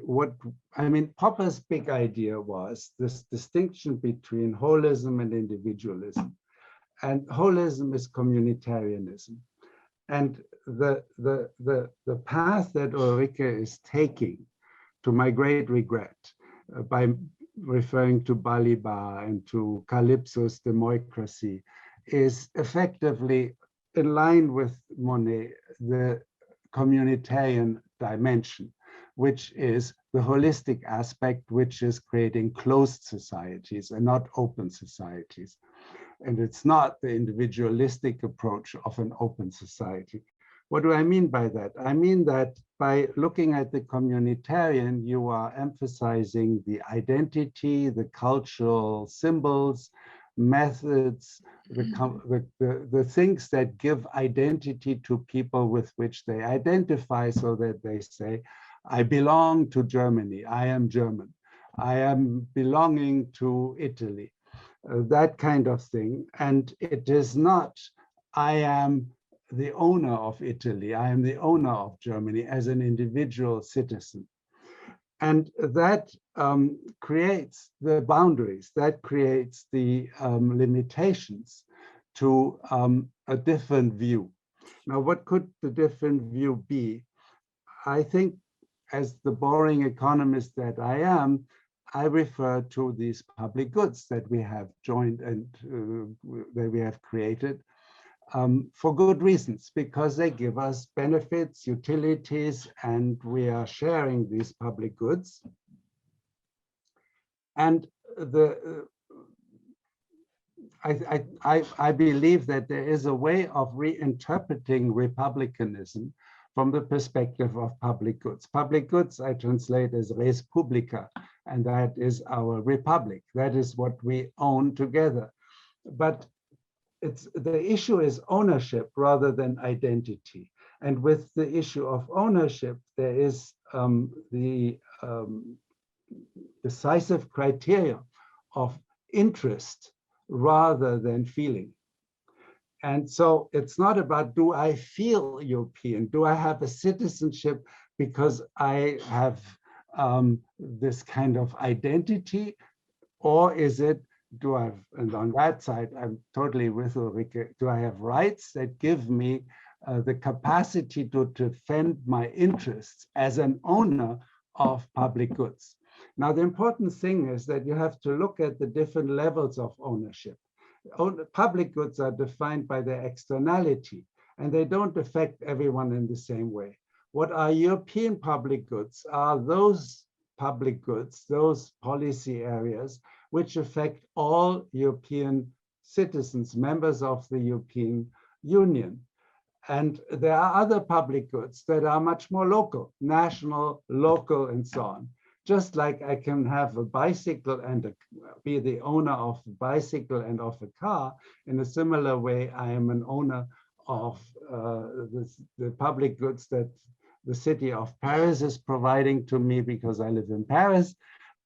Popper's big idea was this distinction between holism and individualism. And holism is communitarianism. And the path that Ulrike is taking, to my great regret, by referring to Balibar and to Calypso's democracy, is effectively in line with Monnet, the communitarian dimension, which is the holistic aspect, which is creating closed societies and not open societies. And it's not the individualistic approach of an open society. What do I mean by that? I mean that by looking at the communitarian, you are emphasizing the identity, the cultural symbols, methods, the things that give identity to people with which they identify, so that they say, I belong to Germany, I am German, I am belonging to Italy, that kind of thing. And it is not, I am the owner of Italy, I am the owner of Germany as an individual citizen. And that creates the boundaries, that creates the limitations to a different view. Now, what could the different view be? I think, as the boring economist that I am, I refer to these public goods that we have joined and that we have created for good reasons, because they give us benefits, utilities, and we are sharing these public goods. And I believe that there is a way of reinterpreting republicanism from the perspective of public goods. Public goods I translate as res publica, and that is our republic. That is what we own together. But the issue is ownership rather than identity. And with the issue of ownership, there is the decisive criteria of interest rather than feeling. And so it's not about, do I feel European? Do I have a citizenship because I have this kind of identity? Or is it, do I have, and on that side, I'm totally with Ulrike, do I have rights that give me the capacity to defend my interests as an owner of public goods. Now, the important thing is that you have to look at the different levels of ownership. Public goods are defined by their externality, and they don't affect everyone in the same way. What are European public goods are those public goods, those policy areas, which affect all European citizens, members of the European Union. And there are other public goods that are much more local, national, local, and so on. Just like I can have a bicycle and be the owner of a bicycle and of a car, in a similar way, I am an owner of the public goods that the city of Paris is providing to me because I live in Paris,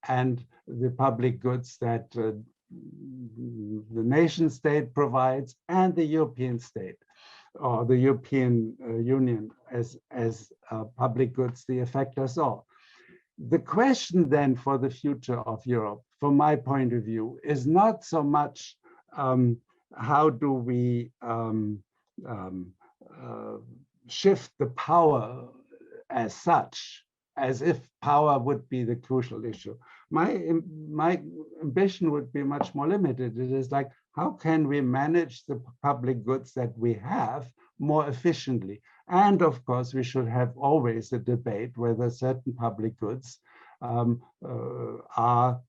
and the public goods that the nation state provides, and the European state or the European Union as public goods, they affect us all. The question then for the future of Europe, from my point of view, is not so much how do we shift the power as such, as if power would be the crucial issue. My ambition would be much more limited. It is like, how can we manage the public goods that we have more efficiently? And of course, we should have always a debate whether certain public goods are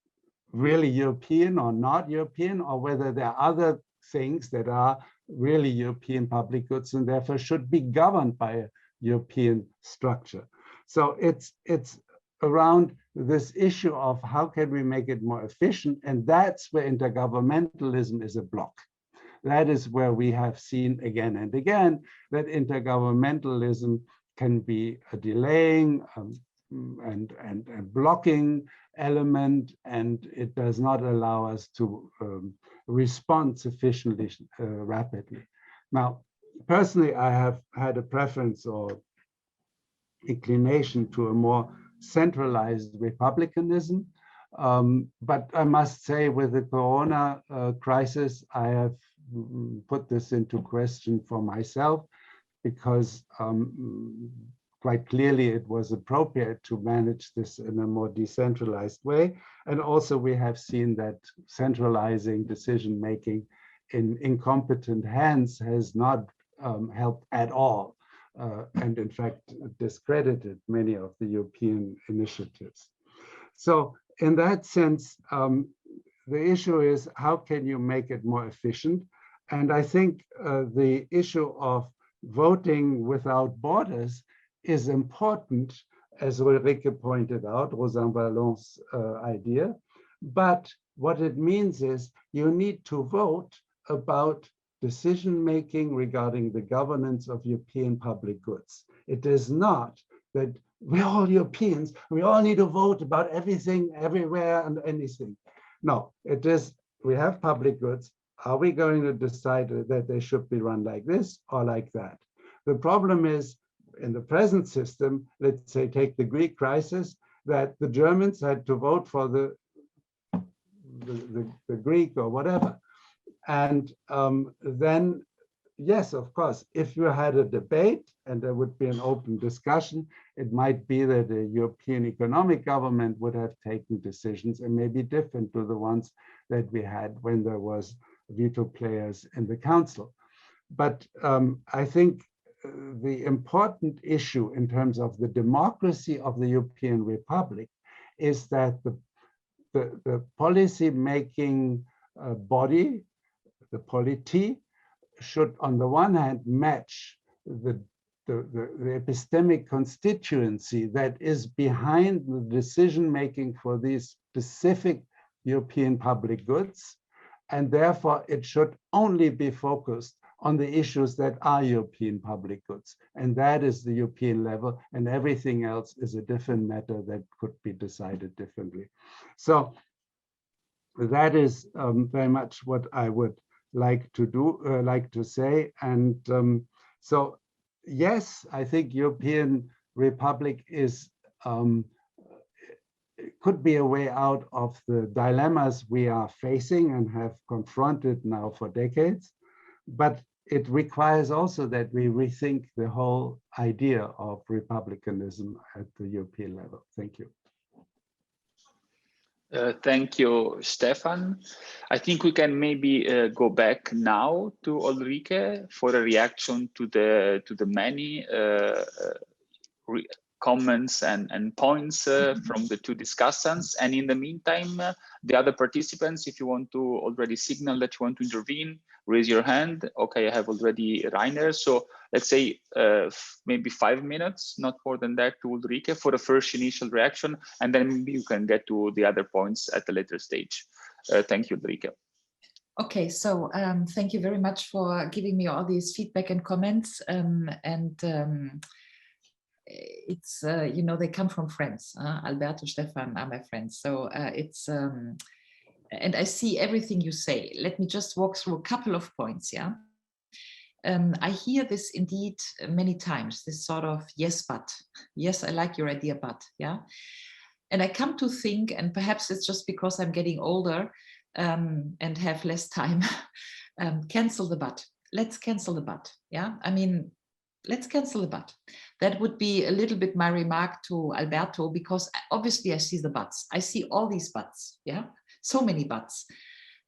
really European or not European, or whether there are other things that are really European public goods and therefore should be governed by a European structure. So it's around this issue of how can we make it more efficient, and that's where intergovernmentalism is a block. That is where we have seen again and again that intergovernmentalism can be a delaying and blocking element, and it does not allow us to respond sufficiently rapidly. Now, personally, I have had a preference or inclination to a more centralized republicanism. But I must say, with the Corona crisis, I have put this into question for myself, because quite clearly it was appropriate to manage this in a more decentralized way. And also we have seen that centralizing decision-making in incompetent hands has not helped at all. And in fact, discredited many of the European initiatives. So in that sense, the issue is how can you make it more efficient? And I think the issue of voting without borders is important, as Ulrike pointed out, Rosan Vallon's idea. But what it means is you need to vote about decision-making regarding the governance of European public goods. It is not that we're all Europeans, we all need to vote about everything, everywhere, and anything. No, it is, we have public goods. Are we going to decide that they should be run like this or like that? The problem is, in the present system, let's say take the Greek crisis, that the Germans had to vote for the Greek or whatever. And then, yes, of course, if you had a debate and there would be an open discussion, it might be that the European economic government would have taken decisions and maybe different to the ones that we had when there was veto players in the council. But I think the important issue in terms of the democracy of the European Republic is that the policy-making body, the polity, should on the one hand match the epistemic constituency that is behind the decision-making for these specific European public goods, and therefore it should only be focused on the issues that are European public goods. And that is the European level, and everything else is a different matter that could be decided differently. So that is very much what I would like to do, like to say. And so, yes, I think European Republic is, could be a way out of the dilemmas we are facing and have confronted now for decades. But it requires also that we rethink the whole idea of republicanism at the European level. Thank you. Thank you, Stefan. I think we can maybe go back now to Ulrike for a reaction to the many comments and points from the two discussants. And in the meantime, the other participants, if you want to already signal that you want to intervene, raise your hand. Okay, I have already Rainer. So let's say maybe 5 minutes, not more than that, to Ulrike for the first initial reaction, and then maybe you can get to the other points at a later stage. Thank you, Ulrike. Okay, so thank you very much for giving me all these feedback and comments. It's you know, they come from friends. Alberto, Stefan are my friends, so it's and I see everything you say. Let me just walk through a couple of points. Yeah, I hear this indeed many times, this sort of yes but, yes, I like your idea but, yeah, and I come to think, and perhaps it's just because I'm getting older and have less time, cancel the but. Let's cancel the but. Yeah, I mean, let's cancel the but. That would be a little bit my remark to Alberto, because obviously I see the buts. I see all these buts, yeah, so many buts.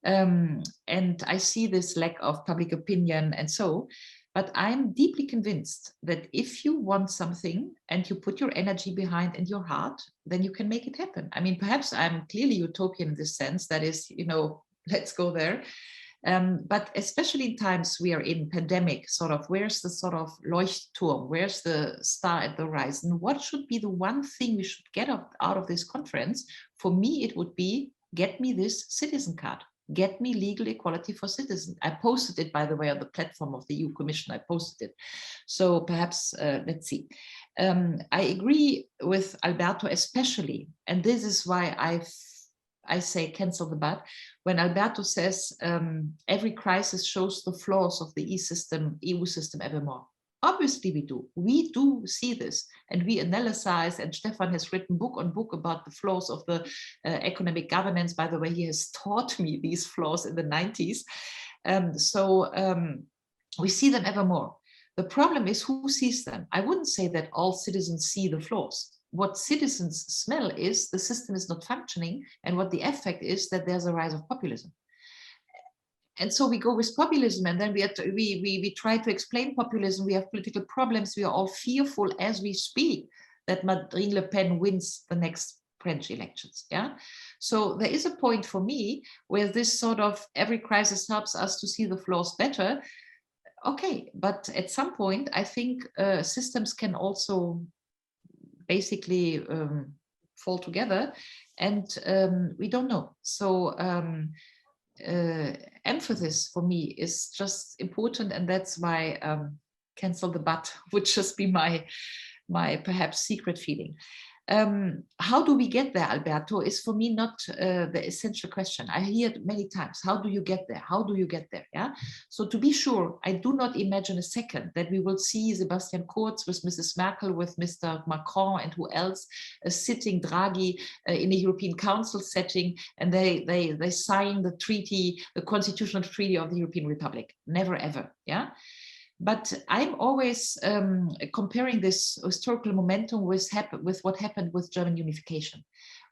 And I see this lack of public opinion and so, but I'm deeply convinced that if you want something and you put your energy behind and your heart, then you can make it happen. I mean, perhaps I'm clearly utopian in this sense, that is, you know, let's go there. But especially in times we are in pandemic, sort of, where's the sort of Leuchtturm, where's the star at the horizon? What should be the one thing we should get out of this conference? For me, it would be, get me this citizen card, get me legal equality for citizens. I posted it, by the way, on the platform of the EU Commission, I posted it. So perhaps, let's see. I agree with Alberto especially, and this is why I say cancel the but, when Alberto says every crisis shows the flaws of the EU system evermore. Obviously we do. We do see this, and we analyze, and Stefan has written book on book about the flaws of the economic governance. By the way, he has taught me these flaws in the 90s. We see them evermore. The problem is who sees them. I wouldn't say that all citizens see the flaws. What citizens smell is the system is not functioning, and what the effect is that there's a rise of populism. And so we go with populism, and then we try to explain populism. We have political problems. We are all fearful as we speak that Marine Le Pen wins the next French elections. Yeah. So there is a point for me where this sort of every crisis helps us to see the flaws better. Okay, but at some point, I think systems can also basically fall together, and we don't know. So emphasis for me is just important, and that's why cancel the but would just be my perhaps secret feeling. How do we get there, Alberto, is for me not the essential question. I hear it many times. How do you get there? How do you get there? Yeah. So to be sure, I do not imagine a second that we will see Sebastian Kurz with Mrs. Merkel, with Mr. Macron, and who else sitting Draghi in a European Council setting, and they sign the treaty, the constitutional treaty of the European Republic. Never ever. Yeah. But I'm always comparing this historical momentum with what happened with German unification.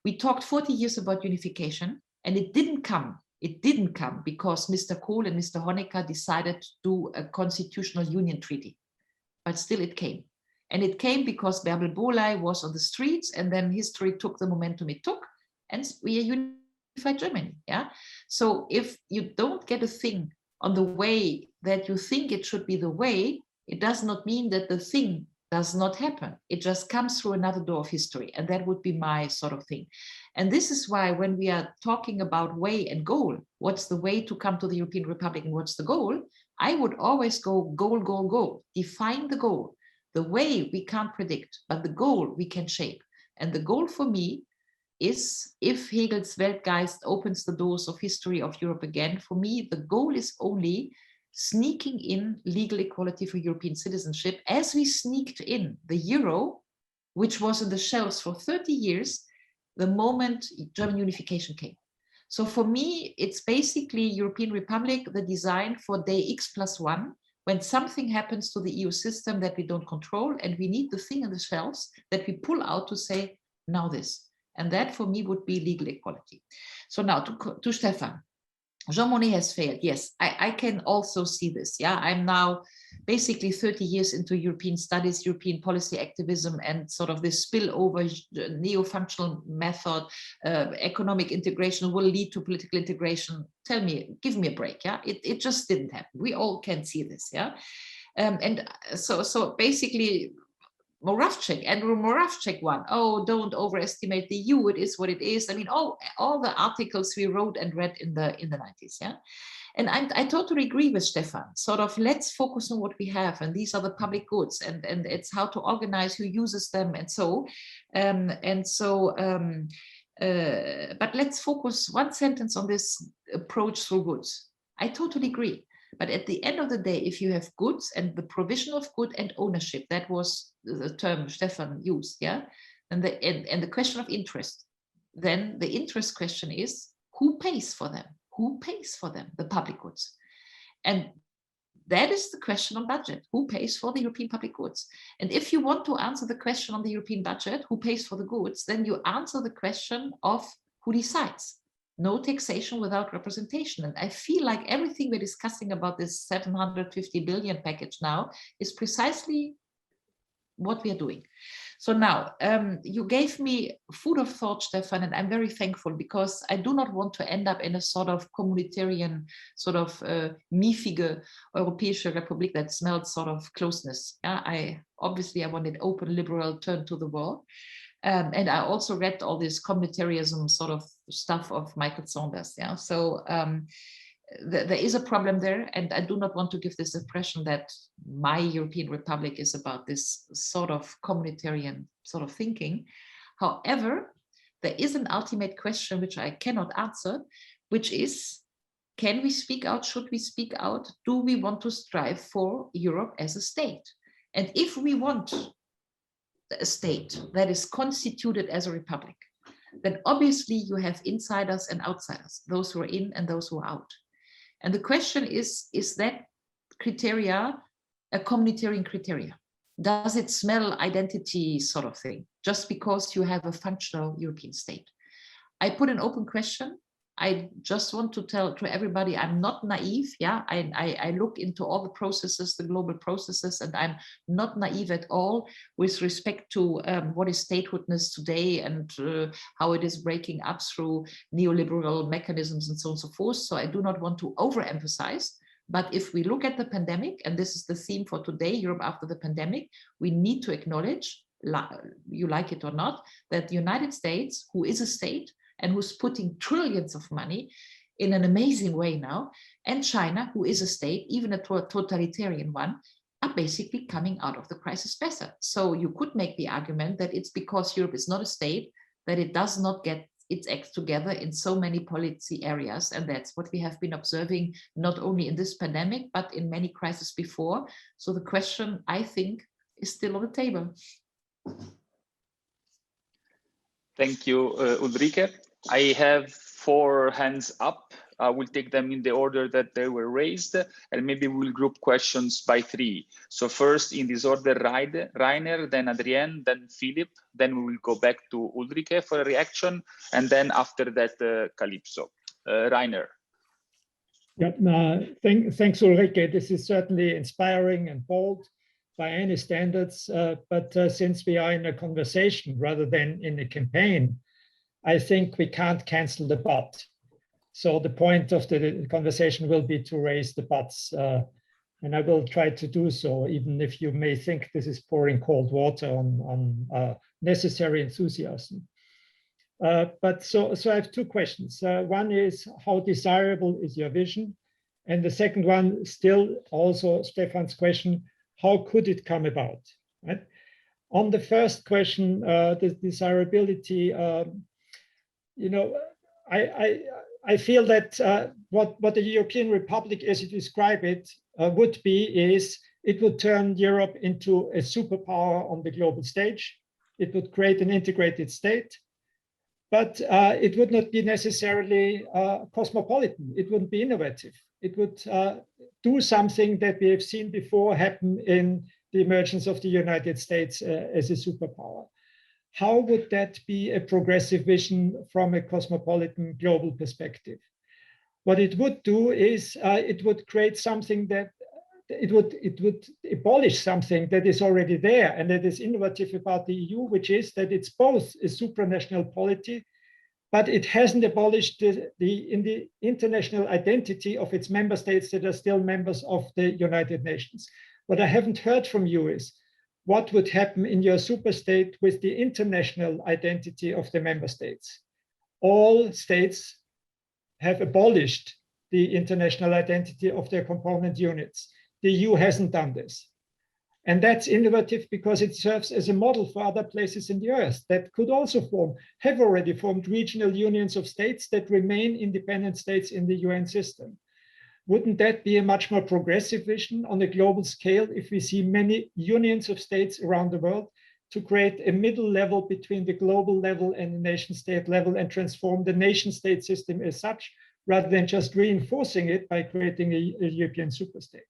We talked 40 years about unification, and it didn't come. It didn't come because Mr. Kohl and Mr. Honecker decided to do a constitutional union treaty. But still it came. And it came because Bärbel Bohley was on the streets, and then history took the momentum it took, and we unified Germany. Yeah. So if you don't get a thing on the way that you think it should be the way, it does not mean that the thing does not happen. It just comes through another door of history. And that would be my sort of thing. And this is why when we are talking about way and goal, what's the way to come to the European Republic and what's the goal? I would always go goal, goal, goal. Define the goal. The way we can't predict, but the goal we can shape. And the goal for me is, if Hegel's Weltgeist opens the doors of history of Europe again, for me, the goal is only sneaking in legal equality for European citizenship, as we sneaked in the euro, which was in the shelves for 30 years, the moment German unification came. So for me, it's basically European Republic, the design for day X+1, when something happens to the EU system that we don't control, and we need the thing on the shelves that we pull out to say, now this. And that for me would be legal equality. So now to Stefan. Jean Monnet has failed. Yes, I can also see this. Yeah, I'm now basically 30 years into European studies, European policy activism, and sort of this spillover neo-functional method, economic integration will lead to political integration. Tell me, give me a break. Yeah, it just didn't happen. We all can see this. Yeah, and so basically. Andrew Moravcik one. Oh, don't overestimate the EU. It is what it is. I mean, all the articles we wrote and read in the 90s. Yeah, and I totally agree with Stefan. Sort of, let's focus on what we have, and these are the public goods, and it's how to organize who uses them, and so, but let's focus one sentence on this approach through goods. I totally agree. But at the end of the day, if you have goods and the provision of good and ownership, that was the term Stefan used, yeah, and the question of interest, then the interest question is, who pays for them? Who pays for them, the public goods? And that is the question on budget. Who pays for the European public goods? And if you want to answer the question on the European budget, who pays for the goods, then you answer the question of who decides. No taxation without representation. And I feel like everything we're discussing about this 750 billion package now is precisely what we are doing. So now you gave me food of thought, Stefan, and I'm very thankful, because I do not want to end up in a sort of communitarian, sort of miefige Europäische Republik that smells sort of closeness. Yeah, I wanted open, liberal, turn to the wall. And I also read all this communitarianism sort of stuff of Michael Saunders. Yeah, so there is a problem there, and I do not want to give this impression that my European Republic is about this sort of communitarian sort of thinking. However, there is an ultimate question which I cannot answer, which is, can we speak out? Should we speak out? Do we want to strive for Europe as a state? And if we want a state that is constituted as a republic, then obviously you have insiders and outsiders, those who are in and those who are out. And the question is that criteria a communitarian criteria? Does it smell identity sort of thing, just because you have a functional European state? I put an open question. I just want to tell to everybody, I'm not naive. Yeah, I look into all the processes, the global processes, and I'm not naive at all with respect to what is statehoodness today and how it is breaking up through neoliberal mechanisms and so on and so forth. So I do not want to overemphasize. But if we look at the pandemic, and this is the theme for today, Europe after the pandemic, we need to acknowledge, you like it or not, that the United States, who is a state, and who's putting trillions of money in an amazing way now, and China, who is a state, even a totalitarian one, are basically coming out of the crisis better. So you could make the argument that it's because Europe is not a state that it does not get its acts together in so many policy areas. And that's what we have been observing, not only in this pandemic, but in many crises before. So the question, I think, is still on the table. Thank you, Ulrike. I have 4 hands up. I will take them in the order that they were raised, and maybe we'll group questions by 3. So first, in this order, Rainer, then Adrienne, then Philip, then we will go back to Ulrike for a reaction, and then after that, Calypso. Rainer. Yeah, thanks, Ulrike. This is certainly inspiring and bold by any standards, but since we are in a conversation rather than in a campaign, I think we can't cancel the but. So the point of the conversation will be to raise the buts, and I will try to do so, even if you may think this is pouring cold water on necessary enthusiasm. But so I have 2 questions. One is, how desirable is your vision? And the second one, still also Stefan's question, how could it come about? Right? On the first question, the desirability, you know, I feel that what the European Republic, as you describe it, would be is it would turn Europe into a superpower on the global stage. It would create an integrated state, but it would not be necessarily cosmopolitan. It wouldn't be innovative. It would do something that we have seen before happen in the emergence of the United States as a superpower. How would that be a progressive vision from a cosmopolitan global perspective? What it would do is it would create something that it would abolish something that is already there and that is innovative about the EU, which is that it's both a supranational polity, but it hasn't abolished the international identity of its member states that are still members of the United Nations. What I haven't heard from you is what would happen in your superstate with the international identity of the member states. All states have abolished the international identity of their component units. The EU hasn't done this. And that's innovative because it serves as a model for other places in the earth that could also have already formed regional unions of states that remain independent states in the UN system. Wouldn't that be a much more progressive vision on a global scale if we see many unions of states around the world to create a middle level between the global level and the nation state level and transform the nation state system as such, rather than just reinforcing it by creating a European superstate?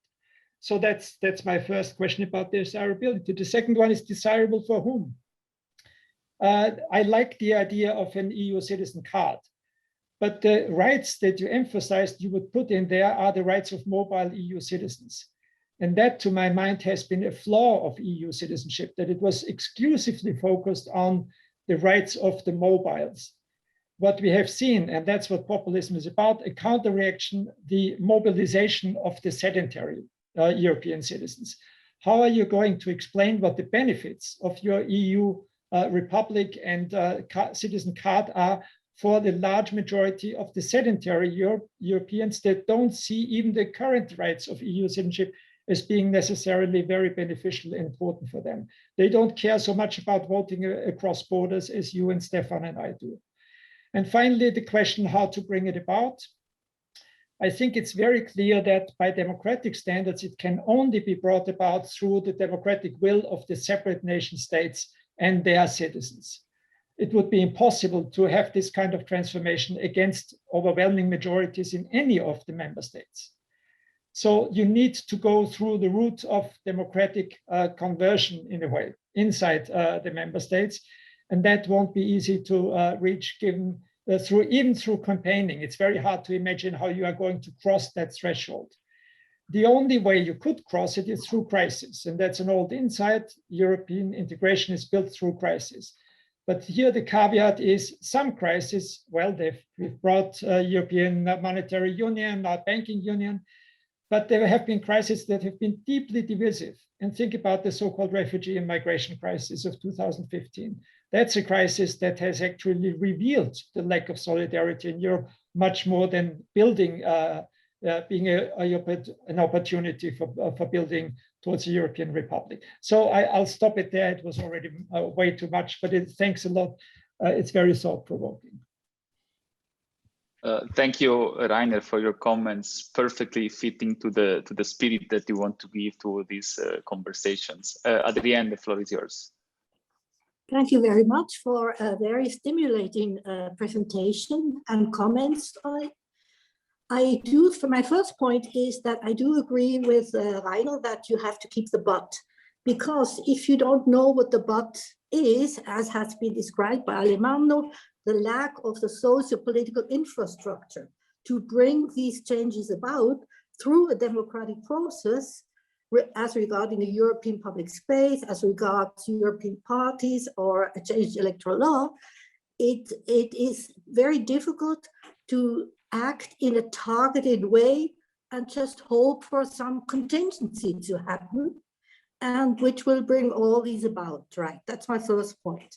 So that's my first question about desirability. The second one is desirable for whom? I like the idea of an EU citizen card, but the rights that you emphasized you would put in there are the rights of mobile EU citizens. And that, to my mind, has been a flaw of EU citizenship, that it was exclusively focused on the rights of the mobiles. What we have seen, and that's what populism is about, a counter-reaction, the mobilization of the sedentary European citizens. How are you going to explain what the benefits of your EU republic and citizen card are for the large majority of the sedentary Europeans that don't see even the current rights of EU citizenship as being necessarily very beneficial and important for them? They don't care so much about voting across borders as you and Stefan and I do. And finally, the question how to bring it about. I think it's very clear that by democratic standards, it can only be brought about through the democratic will of the separate nation states and their citizens. It would be impossible to have this kind of transformation against overwhelming majorities in any of the member states. So you need to go through the route of democratic conversion in a way inside the member states. And that won't be easy to reach given even through campaigning. It's very hard to imagine how you are going to cross that threshold. The only way you could cross it is through crisis. And that's an old insight. European integration is built through crisis. But here the caveat is some crisis, well, we've brought European monetary union, not banking union, but there have been crises that have been deeply divisive. And think about the so-called refugee and migration crisis of 2015. That's a crisis that has actually revealed the lack of solidarity in Europe much more than building, being an opportunity for building towards a European Republic. So I'll stop it there. It was already way too much, but thanks a lot. It's very thought-provoking. Thank you, Rainer, for your comments, perfectly fitting to the spirit that you want to give to these conversations. Adrienne, the floor is yours. Thank you very much for a very stimulating presentation and comments on it. I do, for my first point is that I do agree with Rainer that you have to keep the but, because if you don't know what the but is, as has been described by Alemanno, the lack of the socio-political infrastructure to bring these changes about through a democratic process as regarding the European public space, as regards European parties or a changed electoral law, it is very difficult to act in a targeted way and just hope for some contingency to happen, and which will bring all these about, right? That's my first point.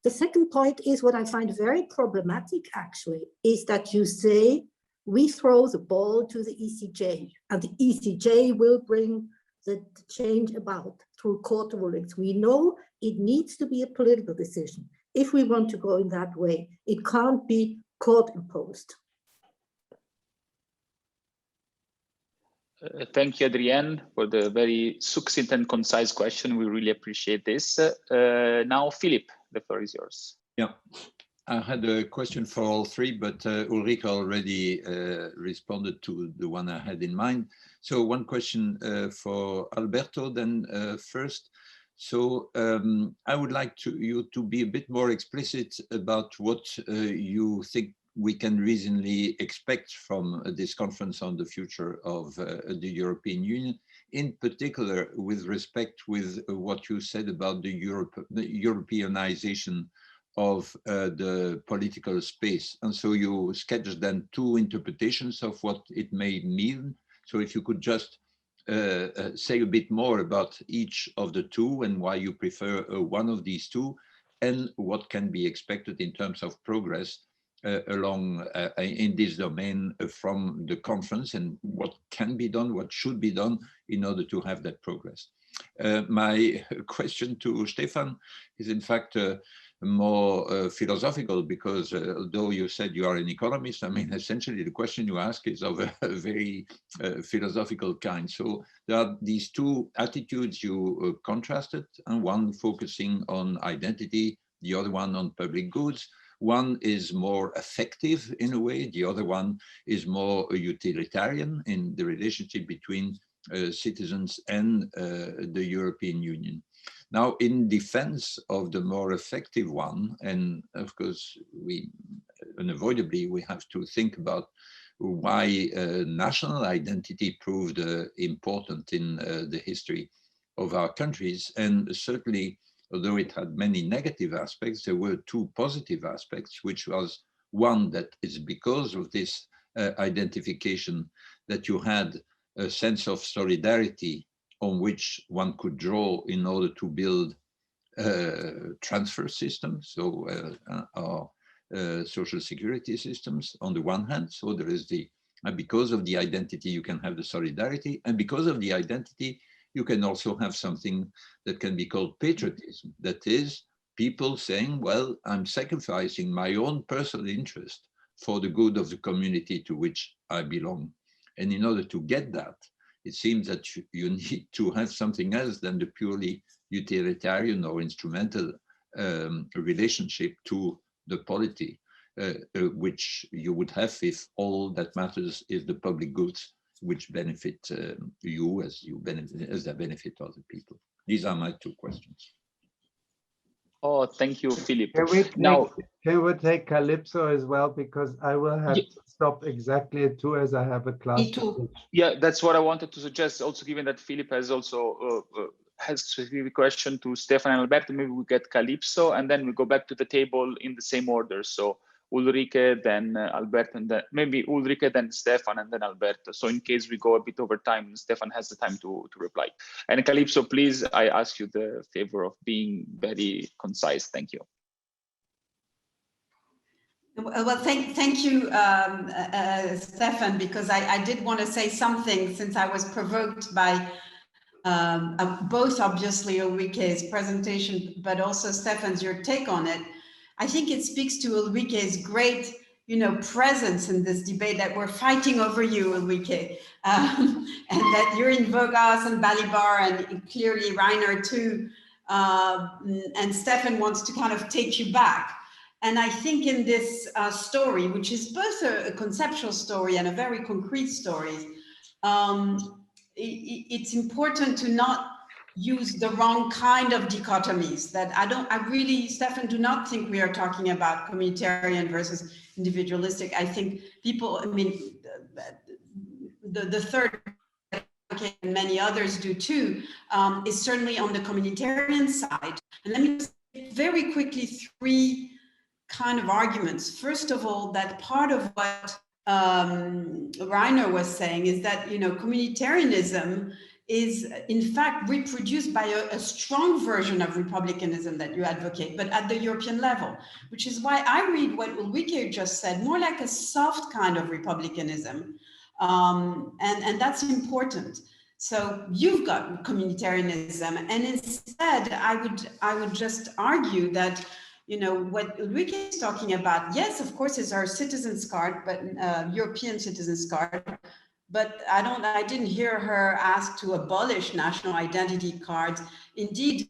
The second point is what I find very problematic, actually, is that you say we throw the ball to the ECJ, and the ECJ will bring the change about through court rulings. We know it needs to be a political decision. If we want to go in that way, it can't be court imposed. Thank you, Adrienne, for the very succinct and concise question. We really appreciate this. Now, Philip, the floor is yours. Yeah. I had a question for all three, but Ulrike already responded to the one I had in mind. So one question for Alberto then first. So I would like you to be a bit more explicit about what you think we can reasonably expect from this conference on the future of the European Union, in particular with respect with what you said about the Europeanization of the political space. And so you sketched then two interpretations of what it may mean. So if you could just say a bit more about each of the two and why you prefer one of these two, and what can be expected in terms of progress along in this domain from the conference, and what can be done, what should be done in order to have that progress. My question to Stefan is in fact more philosophical, because although you said you are an economist, I mean, essentially the question you ask is of a very philosophical kind. So there are these two attitudes you contrasted, and one focusing on identity, the other one on public goods. One is more effective in a way, the other one is more utilitarian in the relationship between citizens and the European Union. Now, in defense of the more effective one, and of course, we unavoidably have to think about why national identity proved important in the history of our countries. And certainly, although it had many negative aspects, there were two positive aspects, which was one, that is because of this identification that you had a sense of solidarity on which one could draw in order to build transfer systems, so our social security systems on the one hand. So there is the, because of the identity, you can have the solidarity, and because of the identity, you can also have something that can be called patriotism. That is, people saying, well, I'm sacrificing my own personal interest for the good of the community to which I belong. And in order to get that, it seems that you need to have something else than the purely utilitarian or instrumental relationship to the polity, which you would have if all that matters is the public goods which benefit you as they benefit other people. These are my two questions. Oh, thank you, Philip. Can we take Calypso as well, because I will have to stop exactly at 2 as I have a class. Yeah, that's what I wanted to suggest. Also, given that Philip has also has a specific question to Stefan and Alberto, maybe we get Calypso and then we go back to the table in the same order. So Ulrike, then Alberto, and then maybe Ulrike, then Stefan, and then Alberto. So in case we go a bit over time, Stefan has the time to reply. And Calypso, please, I ask you the favor of being very concise. Thank you. Well, thank you, Stefan, because I did want to say something, since I was provoked by both, obviously, Ulrike's presentation, but also Stefan's, your take on it. I think it speaks to Ulrike's great, presence in this debate, that we're fighting over you, Ulrike, and that you're in Vogas and Balibar, and clearly Reiner too, and Stefan wants to kind of take you back. And I think in this story, which is both a conceptual story and a very concrete story, it's important to not use the wrong kind of dichotomies. That I really, Stefan, do not think we are talking about communitarian versus individualistic. I think people, the third, and many others do too, is certainly on the communitarian side. And let me just very quickly 3 kind of arguments. First of all, that part of what Reiner was saying is that, communitarianism is in fact reproduced by a strong version of republicanism that you advocate, but at the European level, which is why I read what Ulrike just said more like a soft kind of republicanism. And that's important. So you've got communitarianism, and instead I would just argue that, what Ulrike is talking about, yes, of course, is our citizens card, but European citizens card. But I didn't hear her ask to abolish national identity cards. Indeed,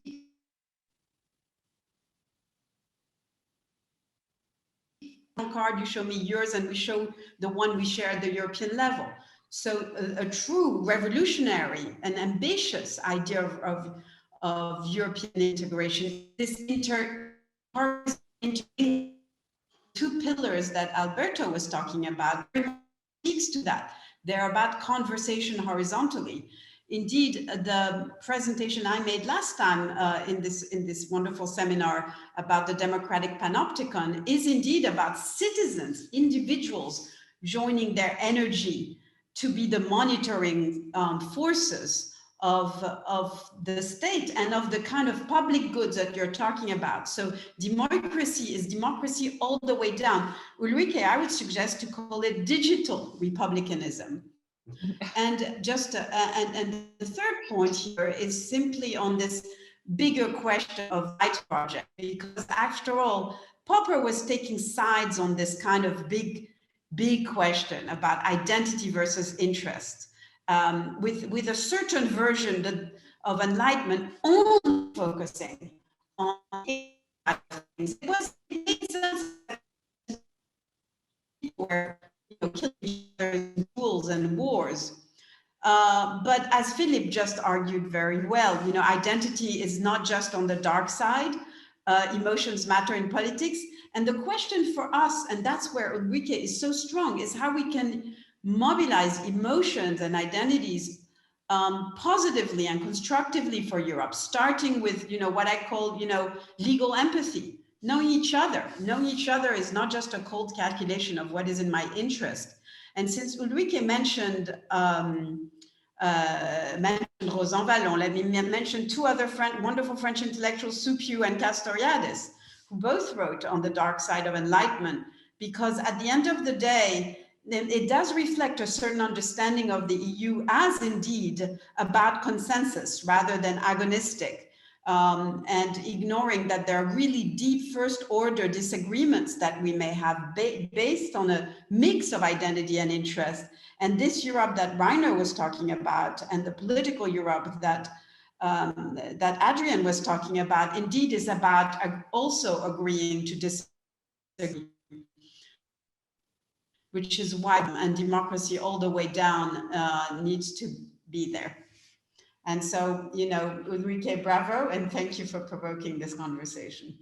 card, you show me yours, and we show the one we share at the European level. So a true revolutionary and ambitious idea of European integration, this two pillars that Alberto was talking about, speaks to that. They're about conversation horizontally. Indeed, the presentation I made last time in this wonderful seminar about the democratic panopticon is indeed about citizens, individuals joining their energy to be the monitoring forces of the state and of the kind of public goods that you're talking about. So democracy is democracy all the way down. Ulrike, I would suggest to call it digital republicanism. And just and the third point here is simply on this bigger question of rights project, because after all, Popper was taking sides on this kind of big question about identity versus interest, with a certain version of Enlightenment only focusing on things. It was where killing each other in duels and wars. But as Philip just argued very well, identity is not just on the dark side. Emotions matter in politics. And the question for us, and that's where Ulrike is so strong, is how we can mobilize emotions and identities positively and constructively for Europe, starting with, what I call, legal empathy. Knowing each other is not just a cold calculation of what is in my interest. And since Ulrike mentioned Rosanvallon, let me mention two other wonderful French intellectuals, Soupiou and Castoriadis, who both wrote on the dark side of Enlightenment, because at the end of the day, it does reflect a certain understanding of the EU as indeed about consensus rather than agonistic. And ignoring that there are really deep first order disagreements that we may have based on a mix of identity and interest. And this Europe that Rainer was talking about, and the political Europe that Adrian was talking about, indeed is about also agreeing to disagree, which is why and democracy all the way down needs to be there. And so, Ulrike, bravo, and thank you for provoking this conversation.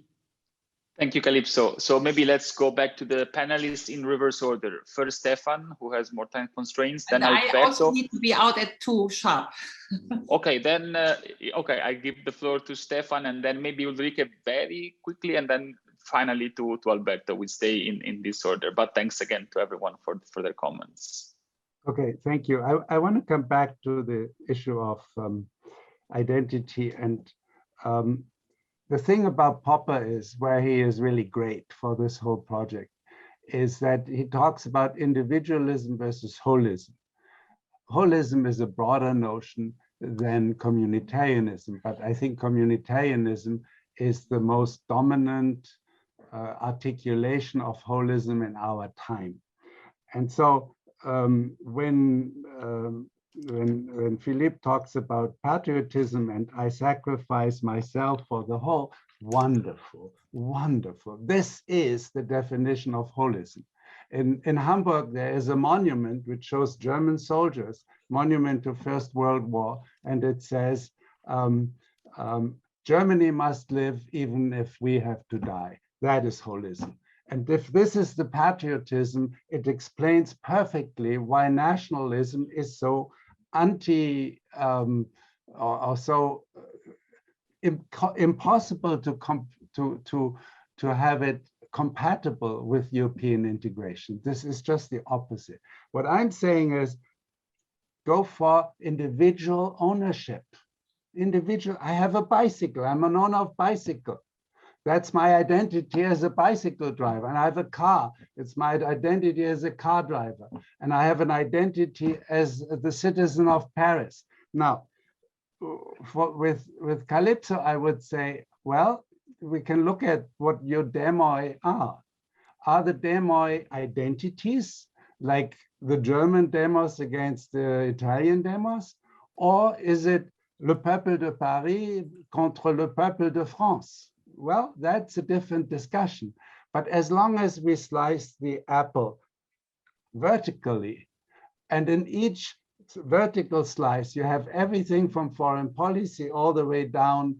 Thank you, Calypso. So maybe let's go back to the panelists in reverse order. First, Stefan, who has more time constraints. Then and Alberto. I also need to be out at 2 sharp. Okay, then, I give the floor to Stefan, and then maybe Ulrike very quickly, and then finally to Alberto. We stay in this order. But thanks again to everyone for their comments. Okay, thank you. I want to come back to the issue of identity. And the thing about Popper is where he is really great for this whole project is that he talks about individualism versus holism. Holism is a broader notion than communitarianism, but I think communitarianism is the most dominant articulation of holism in our time. And so when Philippe talks about patriotism and I sacrifice myself for the whole, wonderful, wonderful. This is the definition of holism. In Hamburg, there is a monument which shows German soldiers, monument to First World War, and it says, Germany must live even if we have to die. That is holism. And if this is the patriotism, it explains perfectly why nationalism is so or so impossible to have it compatible with European integration. This is just the opposite. What I'm saying is, go for individual ownership. I have a bicycle. I'm an owner of bicycle. That's my identity as a bicycle driver. And I have a car. It's my identity as a car driver. And I have an identity as the citizen of Paris. Now, with Calypso, I would say, well, we can look at what your demoi are. Are the demoi identities, like the German demos against the Italian demos? Or is it le peuple de Paris contre le peuple de France? Well, that's a different discussion. But as long as we slice the apple vertically, and in each vertical slice, you have everything from foreign policy all the way down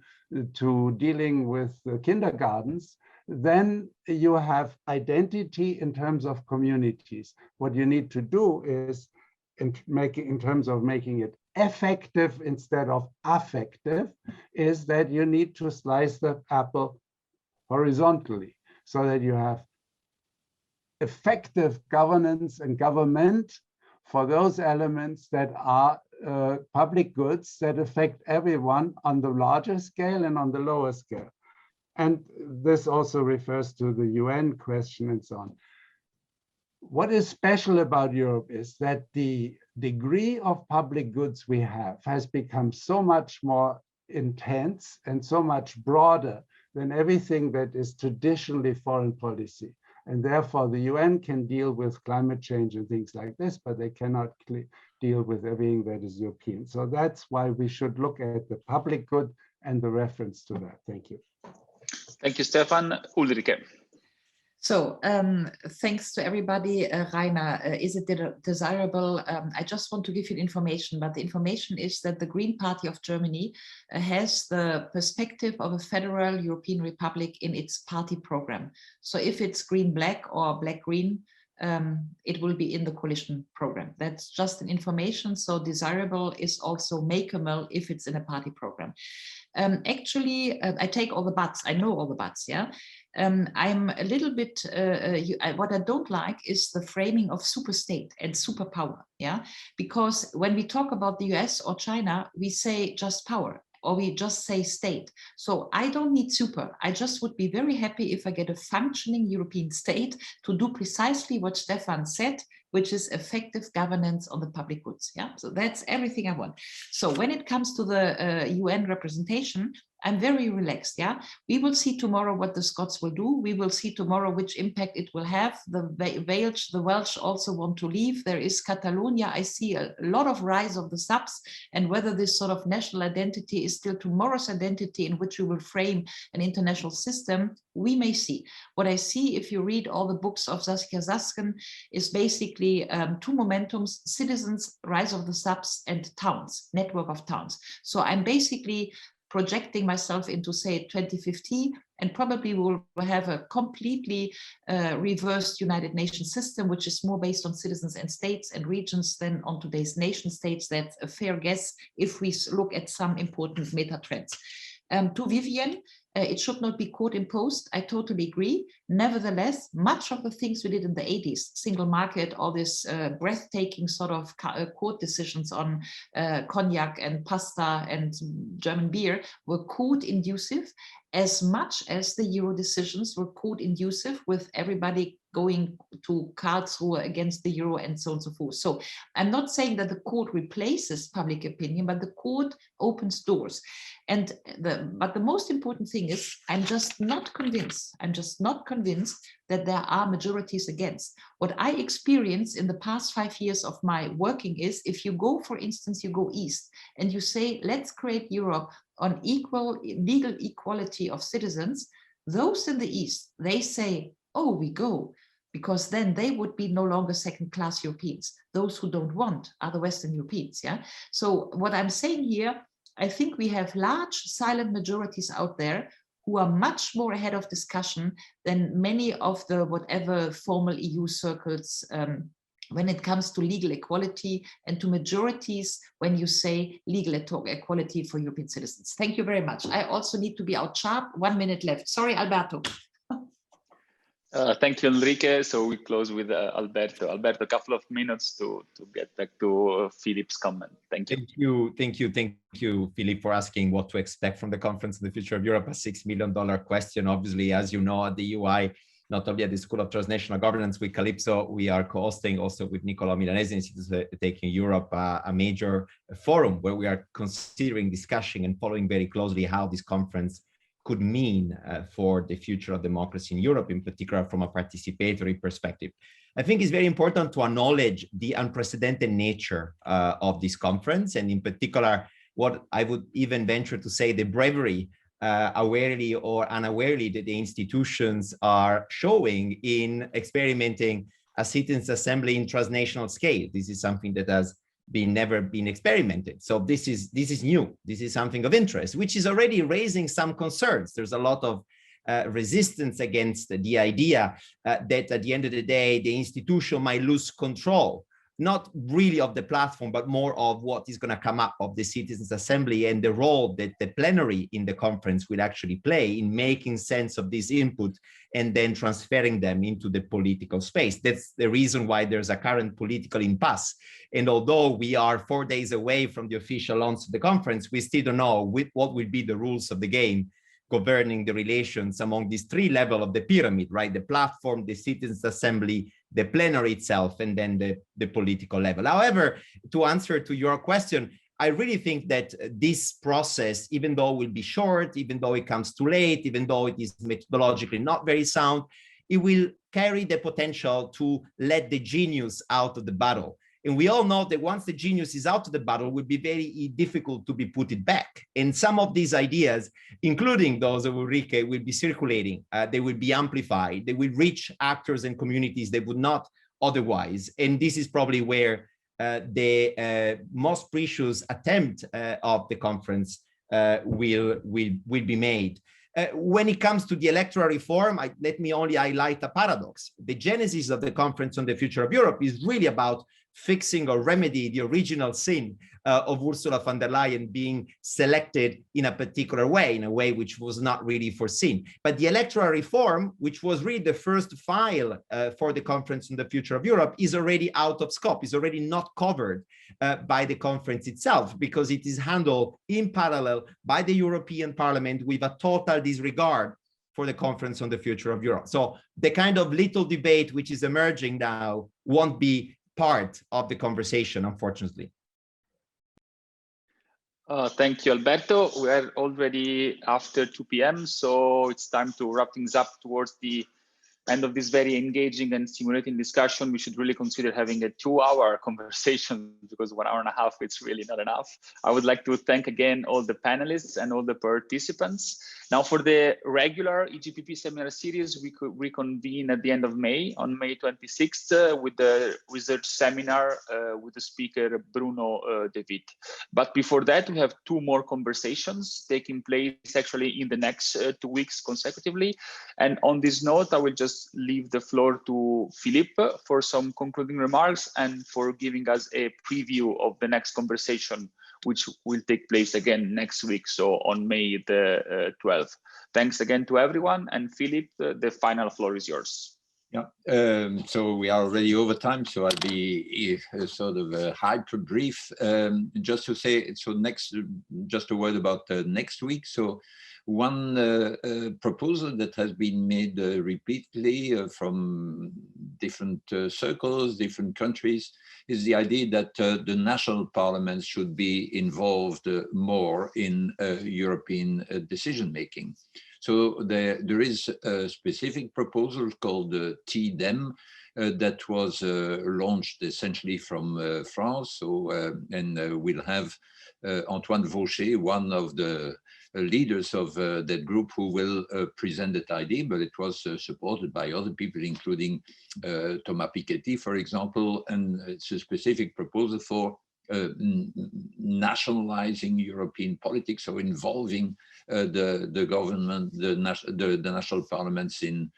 to dealing with kindergartens, then you have identity in terms of communities. What you need to do is, in terms of making it effective instead of affective, is that you need to slice the apple horizontally so that you have effective governance and government for those elements that are public goods that affect everyone on the larger scale and on the lower scale. And this also refers to the UN question and so on. What is special about Europe is that the degree of public goods we have has become so much more intense and so much broader than everything that is traditionally foreign policy. And therefore, the UN can deal with climate change and things like this, but they cannot deal with everything that is European. So that's why we should look at the public good and the reference to that. Thank you. Thank you, Stefan. Ulrike. So thanks to everybody. Rainer, is it desirable? I just want to give you information, but the information is that the Green Party of Germany has the perspective of a federal European Republic in its party program. So if it's green-black or black-green, it will be in the coalition program. That's just an information. So desirable is also makeable if it's in a party program. Actually, I take all the buts. I know all the buts, yeah. I'm a little bit, what I don't like is the framing of superstate and superpower, yeah? Because when we talk about the US or China, we say just power, or we just say state. So I don't need super. I just would be very happy if I get a functioning European state to do precisely what Stefan said, which is effective governance on the public goods. Yeah, so that's everything I want. So when it comes to the UN representation, I'm very relaxed. Yeah, we will see tomorrow what the Scots will do. We will see tomorrow which impact it will have. The Welsh also want to leave. There is Catalonia. I see a lot of rise of the subs, and whether this sort of national identity is still tomorrow's identity in which we will frame an international system, we may see. What I see, if you read all the books of Saskia Sasken, is basically two momentums: citizens, rise of the subs, and towns, network of towns. So I'm basically projecting myself into, say, 2050, and probably we'll have a completely reversed United Nations system, which is more based on citizens and states and regions than on today's nation states. That's a fair guess if we look at some important meta trends. To Vivian, it should not be court imposed. I totally agree. Nevertheless, much of the things we did in the 80s, single market, all this breathtaking sort of court decisions on cognac and pasta and German beer were court inducive, as much as the Euro decisions were court inducive, with everybody going to Karlsruhe against the Euro and so on and so forth. So I'm not saying that the court replaces public opinion, but the court opens doors. And but the most important thing is, I'm just not convinced that there are majorities against. What I experienced in the past 5 years of my working is, if you go, for instance, you go east and you say, let's create Europe on equal legal equality of citizens, those in the east, they say, oh, we go, because then they would be no longer second-class Europeans. Those who don't want are the Western Europeans, yeah? So what I'm saying here, I think we have large silent majorities out there who are much more ahead of discussion than many of the whatever formal EU circles when it comes to legal equality, and to majorities when you say legal equality for European citizens. Thank you very much. I also need to be out sharp. 1 minute left. Sorry, Alberto. Thank you, Ulrike. So we close with Alberto. Alberto, a couple of minutes to get back to Philip's comment. Thank you. Thank you, Philip, for asking what to expect from the conference on the future of Europe, a $6 million question. Obviously, as you know, at the UI, not only at the School of Transnational Governance with Calypso, we are co-hosting also with Nicola Milanese Institute Taking Europe, a major forum where we are considering, discussing and following very closely how this conference could mean for the future of democracy in Europe, in particular from a participatory perspective. I think it's very important to acknowledge the unprecedented nature of this conference, and in particular, what I would even venture to say, the bravery awarely or unawarely, that the institutions are showing in experimenting a citizens' assembly in transnational scale. This is something that has never been experimented. So this is new. This is something of interest, which is already raising some concerns. There's a lot of resistance against the idea that at the end of the day, the institution might lose control, not really of the platform, but more of what is going to come up of the Citizens' Assembly and the role that the plenary in the conference will actually play in making sense of this input and then transferring them into the political space. That's the reason why there's a current political impasse. And although we are 4 days away from the official launch of the conference, we still don't know what will be the rules of the game governing the relations among these three levels of the pyramid, right? The platform, the Citizens' Assembly, the plenary itself, and then the political level. However, to answer to your question, I really think that this process, even though it will be short, even though it comes too late, even though it is methodologically not very sound, it will carry the potential to let the genius out of the battle. And we all know that once the genius is out of the battle, it will be very difficult to be put it back. And some of these ideas, including those of Ulrike, will be circulating. They will be amplified. They will reach actors and communities they would not otherwise. And this is probably where the most precious attempt of the conference will be made. When it comes to the electoral reform, let me only highlight a paradox. The genesis of the Conference on the Future of Europe is really about fixing or remedy the original sin of Ursula von der Leyen being selected in a particular way, in a way which was not really foreseen. But the electoral reform, which was really the first file for the Conference on the Future of Europe, is already out of scope, is already not covered by the conference itself, because it is handled in parallel by the European Parliament with a total disregard for the Conference on the Future of Europe. So the kind of little debate which is emerging now won't be part of the conversation, unfortunately. Thank you, Alberto. We are already after 2 p.m., so it's time to wrap things up towards the end of this very engaging and stimulating discussion. We should really consider having a 2-hour conversation, because 1 hour and a half, it's really not enough. I would like to thank again all the panelists and all the participants. Now, for the regular EGPP seminar series, we could reconvene at the end of May, on May 26th, with the research seminar with the speaker Bruno De Witt. But before that, we have 2 more conversations taking place actually in the next 2 weeks consecutively. And on this note, I will just leave the floor to Philippe for some concluding remarks and for giving us a preview of the next conversation, which will take place again next week, so on May the 12th. Thanks again to everyone, and Philippe, the final floor is yours. Yeah, so we are already over time, so I'll be sort of hyper brief. Just to say, so just a word about next week. So one proposal that has been made repeatedly from different circles, different countries, is the idea that the national parliaments should be involved more in European decision-making. So there is a specific proposal called TDEM that was launched essentially from France. So, and we'll have Antoine Vaucher, one of the leaders of that group, who will present that idea, but it was supported by other people, including Thomas Piketty, for example, and it's a specific proposal for nationalizing European politics, so involving the government, the national parliaments in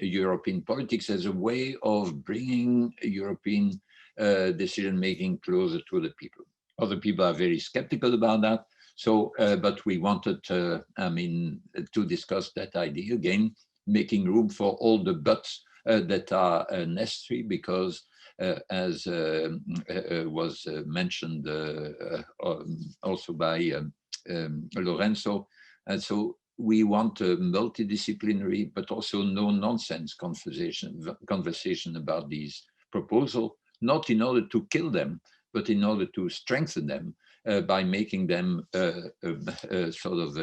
European politics as a way of bringing European decision-making closer to the people. Other people are very skeptical about that. So, but we wanted, to discuss that idea again, making room for all the buts that are necessary, because as was mentioned also by Lorenzo, and so we want a multidisciplinary but also no-nonsense conversation about these proposals, not in order to kill them, but in order to strengthen them by making them sort of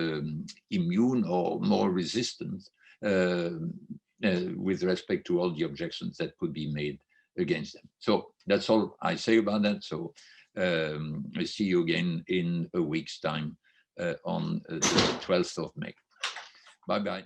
immune or more resistant with respect to all the objections that could be made against them. So that's all I say about that. So I see you again in a week's time on the 12th of May. Bye-bye.